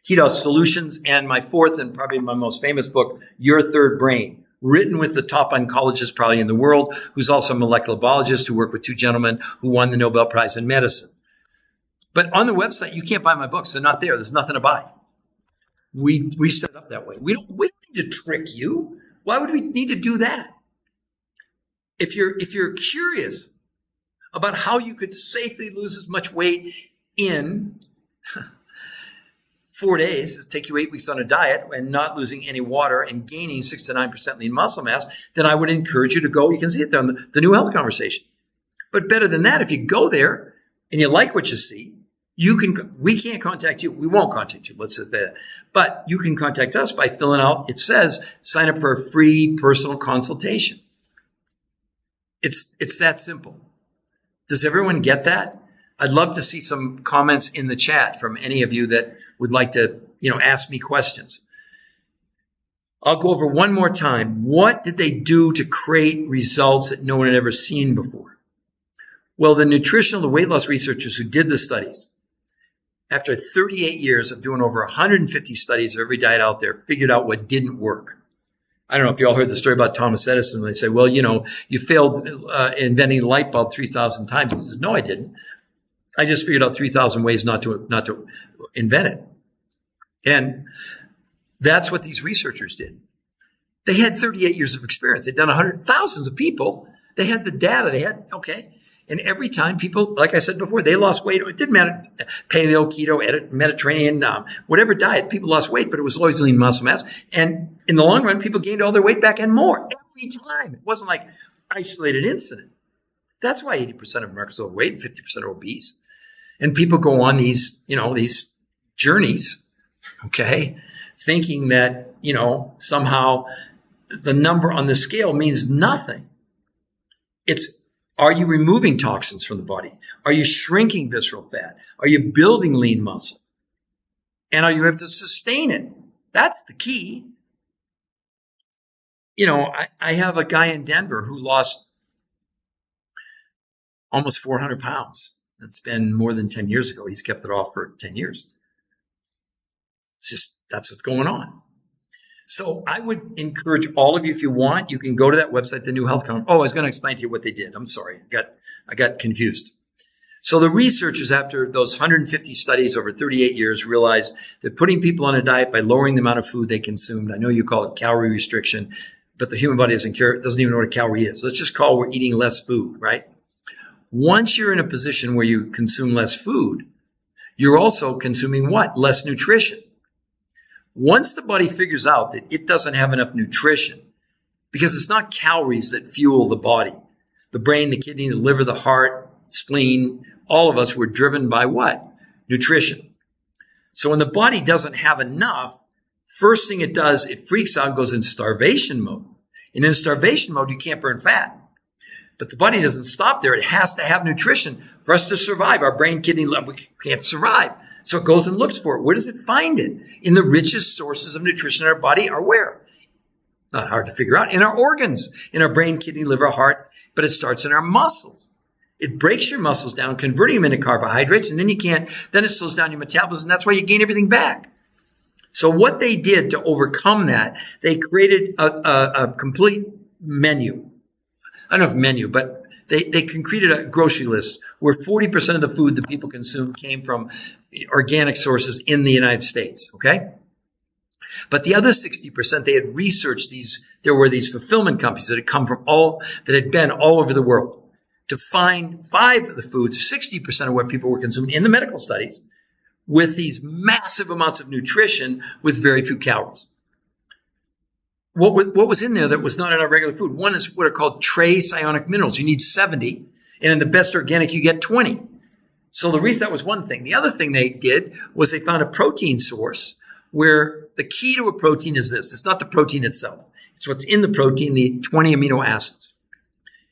TDOS Solutions, and my 4th and probably my most famous book, Your Third Brain, written with the top oncologist probably in the world, who's also a molecular biologist, who worked with 2 gentlemen who won the Nobel Prize in medicine. But on the website, you can't buy my books. They're not there. There's nothing to buy. We set it up that way. We don't need to trick you. Why would we need to do that? If you're curious about how you could safely lose as much weight in 4 days, is take you 8 weeks on a diet and not losing any water and gaining 6 to 9% lean muscle mass, then I would encourage you to go. You can see it there on the New Health Conversation. But better than that, if you go there and you like what you see, we can't contact you. We won't contact you. Let's say that. But you can contact us by filling out, it says, sign up for a free personal consultation. It's that simple. Does everyone get that? I'd love to see some comments in the chat from any of you that would like to, ask me questions. I'll go over one more time. What did they do to create results that no one had ever seen before? Well, the weight loss researchers who did the studies, after 38 years of doing over 150 studies of every diet out there, figured out what didn't work. I don't know if you all heard the story about Thomas Edison when they say, well, you failed inventing the light bulb 3,000 times. He says, no, I didn't. I just figured out 3,000 ways not to invent it. And that's what these researchers did. They had 38 years of experience. They'd done thousands of people. They had the data. And every time people, like I said before, they lost weight. It didn't matter, paleo, keto, Mediterranean, whatever diet, people lost weight, but it was always lean muscle mass. And in the long run, people gained all their weight back and more every time. It wasn't like isolated incident. That's why 80% of Americans are overweight and 50% are obese. And people go on these journeys, thinking that, somehow the number on the scale means nothing. It's Are you removing toxins from the body? Are you shrinking visceral fat? Are you building lean muscle? And are you able to sustain it? That's the key. I have a guy in Denver who lost almost 400 pounds. That's been more than 10 years ago. He's kept it off for 10 years. That's what's going on. So I would encourage all of you, if you want, you can go to that website, the New Health Conference. Oh, I was going to explain to you what they did. I'm sorry. I got confused. So the researchers, after those 150 studies over 38 years, realized that putting people on a diet by lowering the amount of food they consumed, I know you call it calorie restriction, but the human body doesn't even know what a calorie is. Let's just call we're eating less food, right? Once you're in a position where you consume less food, you're also consuming what? Less nutrition. Once the body figures out that it doesn't have enough nutrition, because it's not calories that fuel the body, the brain, the kidney, the liver, the heart, spleen, all of us were driven by what? Nutrition. So when the body doesn't have enough, first thing it does, it freaks out, goes in starvation mode. And in starvation mode, you can't burn fat. But the body doesn't stop there. It has to have nutrition for us to survive. Our brain, kidney, liver, we can't survive. So it goes and looks for it. Where does it find it? In the richest sources of nutrition in our body are where? Not hard to figure out. In our organs, in our brain, kidney, liver, heart, but it starts in our muscles. It breaks your muscles down, converting them into carbohydrates, and then it slows down your metabolism. That's why you gain everything back. So what they did to overcome that, they created a complete menu. I don't know if menu, but they created a grocery list where 40% of the food that people consume came from organic sources in the United States, okay? But the other 60%, they had researched there were these fulfillment companies that had been all over the world to find 5 of the foods, 60% of what people were consuming in the medical studies, with these massive amounts of nutrition with very few calories. What was in there that was not in our regular food? One is what are called trace ionic minerals. You need 70, and in the best organic, you get 20. So the reason that was one thing. The other thing they did was they found a protein source where the key to a protein is this. It's not the protein itself. It's what's in the protein, the 20 amino acids.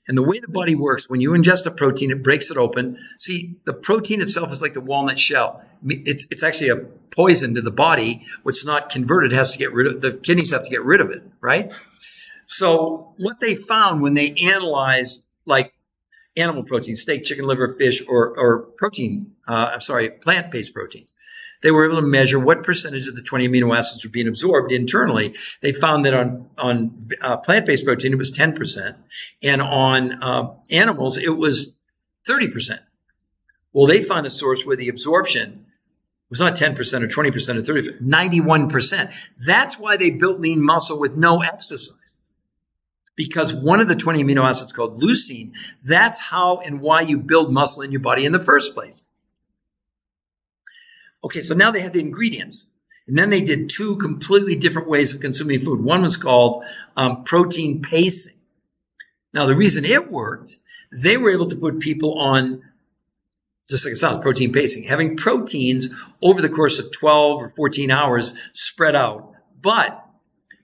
And the way the body works, when you ingest a protein, it breaks it open. See, the protein itself is like the walnut shell. It's actually a poison to the body. What's not converted has to get rid of, the kidneys have to get rid of it, right? So what they found when they analyzed like animal proteins, steak, chicken, liver, fish, or plant-based proteins, they were able to measure what percentage of the 20 amino acids were being absorbed internally. They found that on plant-based protein, it was 10%. And on animals, it was 30%. Well, they found a source where the absorption was not 10% or 20% or 30%, 91%. That's why they built lean muscle with no exercise. Because one of the 20 amino acids called leucine, that's how and why you build muscle in your body in the first place. Okay, so now they had the ingredients. And then they did 2 completely different ways of consuming food. One was called protein pacing. Now, the reason it worked, they were able to put people on, just like it sounds, protein pacing, having proteins over the course of 12 or 14 hours spread out. But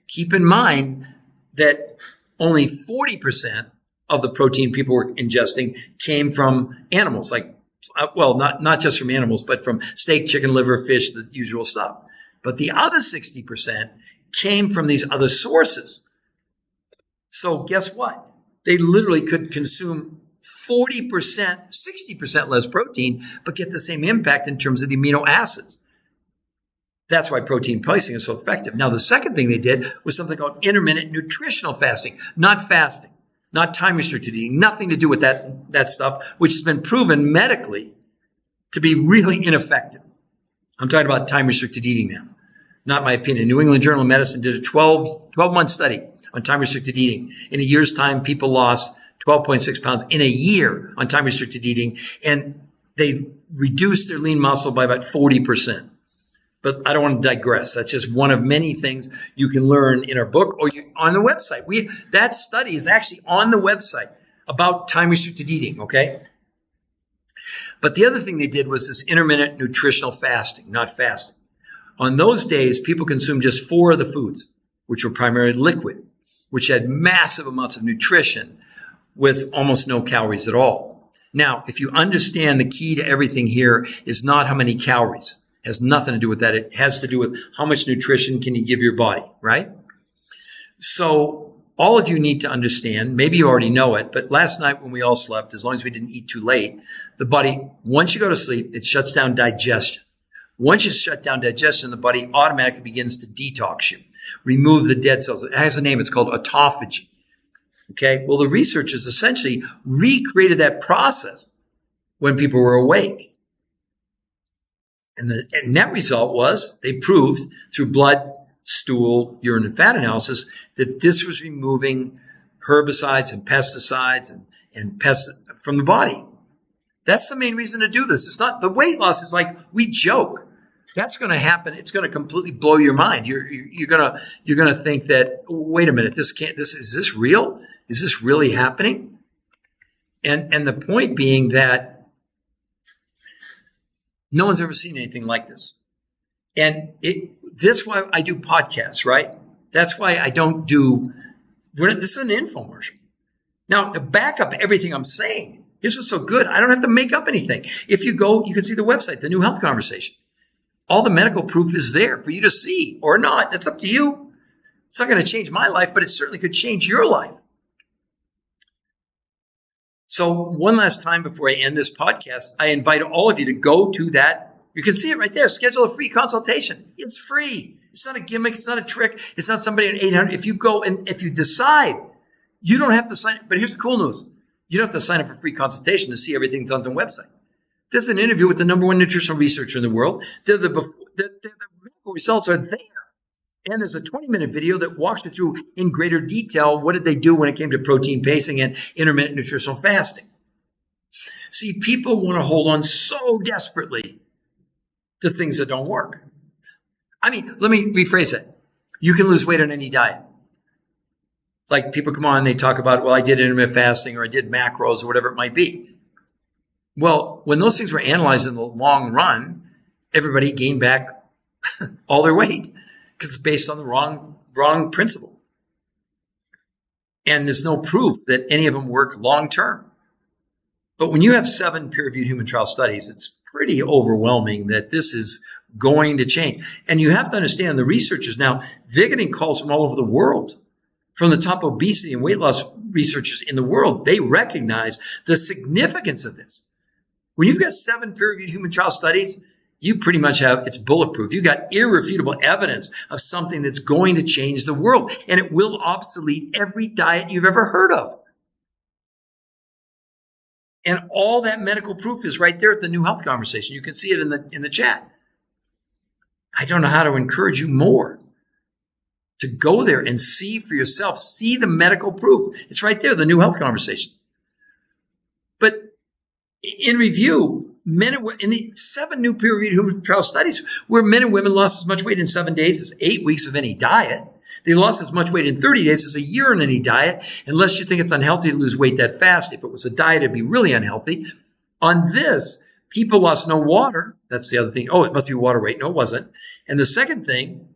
keep in mind that only 40% of the protein people were ingesting came from animals, like, well, not just from animals, but from steak, chicken, liver, fish, the usual stuff. But the other 60% came from these other sources. So guess what? They literally could consume 40%, 60% less protein, but get the same impact in terms of the amino acids. That's why protein pacing is so effective. Now, the second thing they did was something called intermittent nutritional fasting, not fasting. Not time-restricted eating, nothing to do with that stuff, which has been proven medically to be really ineffective. I'm talking about time-restricted eating now, not my opinion. New England Journal of Medicine did a 12-month study on time-restricted eating. In a year's time, people lost 12.6 pounds in a year on time-restricted eating, and they reduced their lean muscle by about 40%. But I don't want to digress. That's just one of many things you can learn in our book or on the website. That study is actually on the website about time-restricted eating, okay? But the other thing they did was this intermittent nutritional fasting, not fasting. On those days, people consumed just 4 of the foods, which were primarily liquid, which had massive amounts of nutrition, with almost no calories at all. Now, if you understand the key to everything here is not how many calories. It has nothing to do with that. It has to do with how much nutrition can you give your body, right? So all of you need to understand, maybe you already know it, but last night when we all slept, as long as we didn't eat too late, the body, once you go to sleep, it shuts down digestion. Once you shut down digestion, the body automatically begins to detox you, remove the dead cells. It has a name. It's called autophagy. Okay. Well, the researchers essentially recreated that process when people were awake. And the net result was they proved through blood, stool, urine, and fat analysis that this was removing herbicides and pesticides and pests from the body. That's the main reason to do this. It's not, the weight loss is like, we joke. That's going to happen. It's going to completely blow your mind. You're going to think that, wait a minute, is this real? Is this really happening? And the point being that no one's ever seen anything like this. And that's why I do podcasts, right? That's why I don't do, this is an infomercial. Now, to back up everything I'm saying, here's what's so good. I don't have to make up anything. If you go, you can see the website, The New Health Conversation. All the medical proof is there for you to see or not. That's up to you. It's not going to change my life, but it certainly could change your life. So one last time before I end this podcast, I invite all of you to go to that. You can see it right there. Schedule a free consultation. It's free. It's not a gimmick. It's not a trick. It's not somebody at 800. If you go and if you decide, you don't have to sign. But here's the cool news. You don't have to sign up for free consultation to see everything that's on the website. This is an interview with the number one nutritional researcher in the world. The medical results are there. And there's a 20-minute video that walks you through in greater detail what did they do when it came to protein pacing and intermittent nutritional fasting. See, people want to hold on so desperately to things that don't work. I mean, let me rephrase it. You can lose weight on any diet. Like people come on, they talk about, well, I did intermittent fasting or I did macros or whatever it might be. Well, when those things were analyzed in the long run, everybody gained back all their weight because it's based on the wrong principle. And there's no proof that any of them worked long term. But when you have 7 peer-reviewed human trial studies, it's pretty overwhelming that this is going to change. And you have to understand the researchers now, they're getting calls from all over the world. From the top obesity and weight loss researchers in the world, they recognize the significance of this. When you've got 7 peer-reviewed human trial studies, you pretty much have, it's bulletproof. You've got irrefutable evidence of something that's going to change the world, and it will obsolete every diet you've ever heard of. And all that medical proof is right there at the New Health Conversation. You can see it in the chat. I don't know how to encourage you more to go there and see for yourself. See the medical proof. It's right there, the New Health Conversation. But in review, men and women, in the 7 new peer-reviewed human trial studies where men and women lost as much weight in 7 days as 8 weeks of any diet. They lost as much weight in 30 days as a year in any diet, unless you think it's unhealthy to lose weight that fast. If it was a diet, it'd be really unhealthy. On this, people lost no water. That's the other thing. Oh, it must be water weight. No, it wasn't. And the second thing,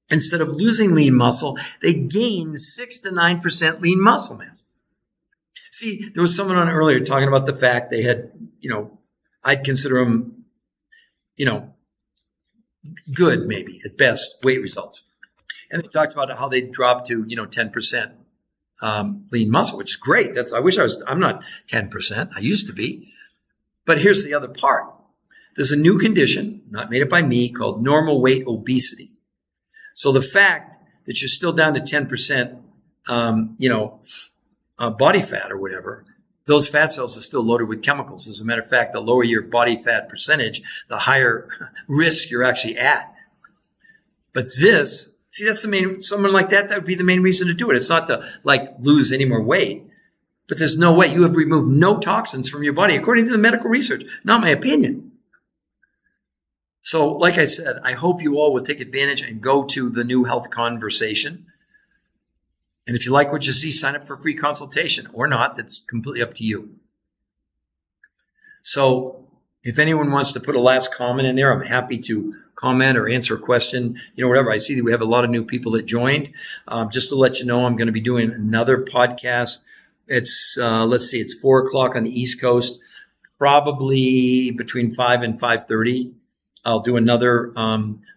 instead of losing lean muscle, they gained 6 to 9% lean muscle mass. See, there was someone on earlier talking about the fact they had, I'd consider them, good maybe at best weight results. And they talked about how they dropped to, 10% lean muscle, which is great. I'm not 10%. I used to be. But here's the other part. There's a new condition, not made up by me, called normal weight obesity. So the fact that you're still down to 10%, body fat or whatever, those fat cells are still loaded with chemicals. As a matter of fact, the lower your body fat percentage, the higher risk you're actually at. But this, see, that's the main, someone like that would be the main reason to do it. It's not to lose any more weight, but there's no way. You have removed no toxins from your body, according to the medical research, not my opinion. So like I said, I hope you all will take advantage and go to the New Health Conversation. And if you like what you see, sign up for a free consultation or not. That's completely up to you. So if anyone wants to put a last comment in there, I'm happy to comment or answer a question, whatever. I see that we have a lot of new people that joined. Just to let you know, I'm going to be doing another podcast It's let's see, it's 4 o'clock on the East Coast. Probably between 5 and 5:30. I'll do another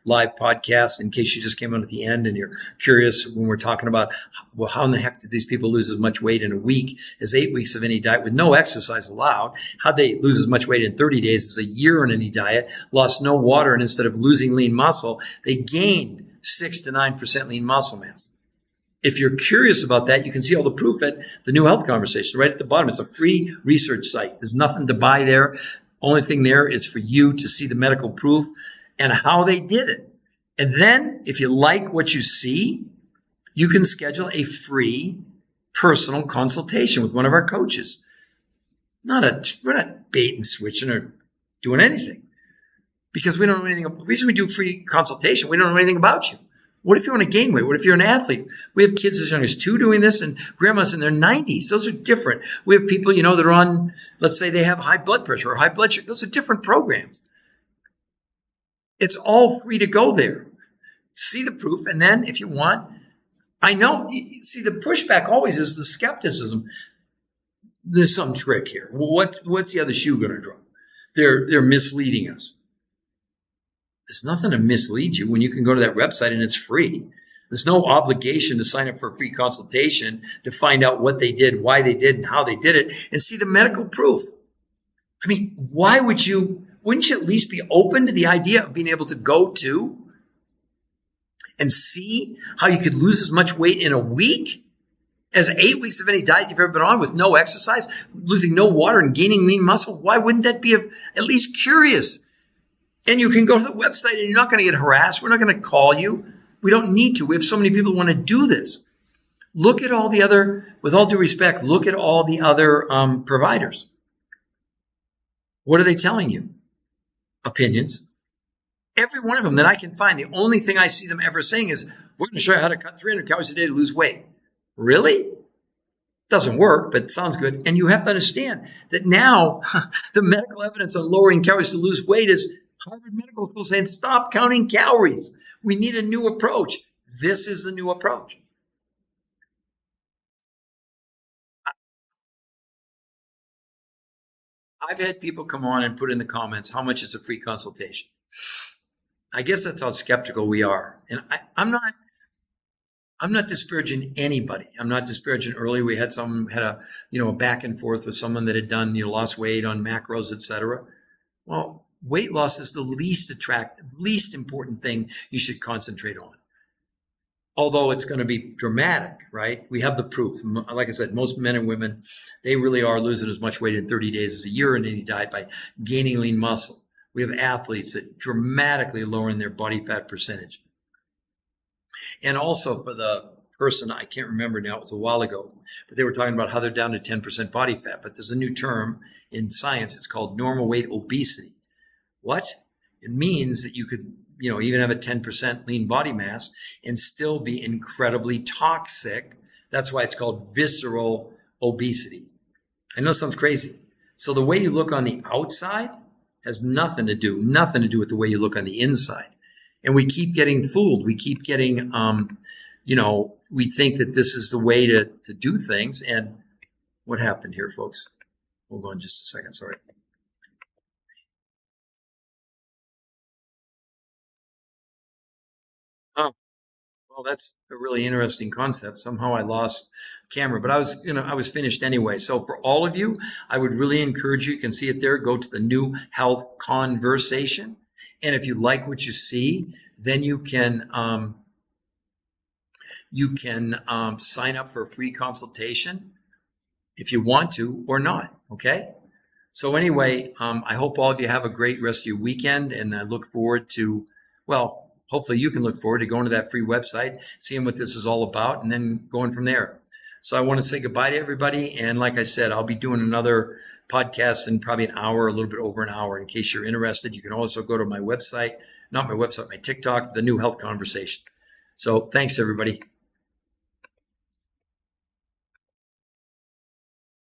live podcast in case you just came on at the end and you're curious when we're talking about, well, how in the heck did these people lose as much weight in a week as 8 weeks of any diet with no exercise allowed? How'd they lose as much weight in 30 days as a year on any diet, lost no water, and instead of losing lean muscle, they gained 6 to 9% lean muscle mass? If you're curious about that, you can see all the proof at the New Health Conversation right at the bottom. It's a free research site. There's nothing to buy there. Only thing there is for you to see the medical proof and how they did it. And then if you like what you see, you can schedule a free personal consultation with one of our coaches. We're not bait and switching or doing anything because we don't know anything. The reason we do free consultation, we don't know anything about you. What if you want to gain weight? What if you're an athlete? We have kids as young as 2 doing this and grandmas in their 90s. Those are different. We have people, that are on, let's say they have high blood pressure or high blood sugar. Those are different programs. It's all free to go there. See the proof. And then if you want, I know, see, the pushback always is the skepticism. There's some trick here. What's the other shoe going to drop? They're misleading us. There's nothing to mislead you when you can go to that website and it's free. There's no obligation to sign up for a free consultation to find out what they did, why they did, and how they did it, and see the medical proof. I mean, wouldn't you at least be open to the idea of being able to go to and see how you could lose as much weight in a week as 8 weeks of any diet you've ever been on with no exercise, losing no water and gaining lean muscle? Why wouldn't that be at least curious? And you can go to the website and you're not going to get harassed. We're not going to call you. We don't need to. We have so many people who want to do this. Look at all the other, with all due respect, look at all the other providers. What are they telling you? Opinions. Every one of them that I can find, the only thing I see them ever saying is, we're going to show you how to cut 300 calories a day to lose weight. Really? Doesn't work, but it sounds good. And you have to understand that now the medical evidence on lowering calories to lose weight is Harvard Medical School saying, stop counting calories. We need a new approach. This is the new approach. I've had people come on and put in the comments, how much is a free consultation? I guess that's how skeptical we are. And I'm not disparaging anybody. I'm not disparaging earlier. We had a back and forth with someone that had done, lost weight on macros, etc. Well, weight loss is the least important thing you should concentrate on. Although it's going to be dramatic, right? We have the proof. Like I said, most men and women, they really are losing as much weight in 30 days as a year in any diet by gaining lean muscle. We have athletes that dramatically lowering their body fat percentage. And also for the person, I can't remember now, it was a while ago, but they were talking about how they're down to 10% body fat. But there's a new term in science. It's called normal weight obesity. What? It means that you could, even have a 10% lean body mass and still be incredibly toxic. That's why it's called visceral obesity. I know it sounds crazy. So the way you look on the outside has nothing to do with the way you look on the inside. And we keep getting fooled. We keep getting, we think that this is the way to do things. And what happened here, folks? Hold on just a second. Sorry. Oh, well, that's a really interesting concept. Somehow I lost camera, but I was finished anyway. So for all of you, I would really encourage you can see it there. Go to the New Health Conversation. And if you like what you see, then you can sign up for a free consultation if you want to or not. Okay. So anyway, I hope all of you have a great rest of your weekend, and I look forward to, hopefully you can look forward to going to that free website, seeing what this is all about, and then going from there. So I want to say goodbye to everybody. And like I said, I'll be doing another podcast in probably an hour, a little bit over an hour. In case you're interested, you can also go to my website, not my website, my TikTok, the New Health Conversation. So thanks, everybody.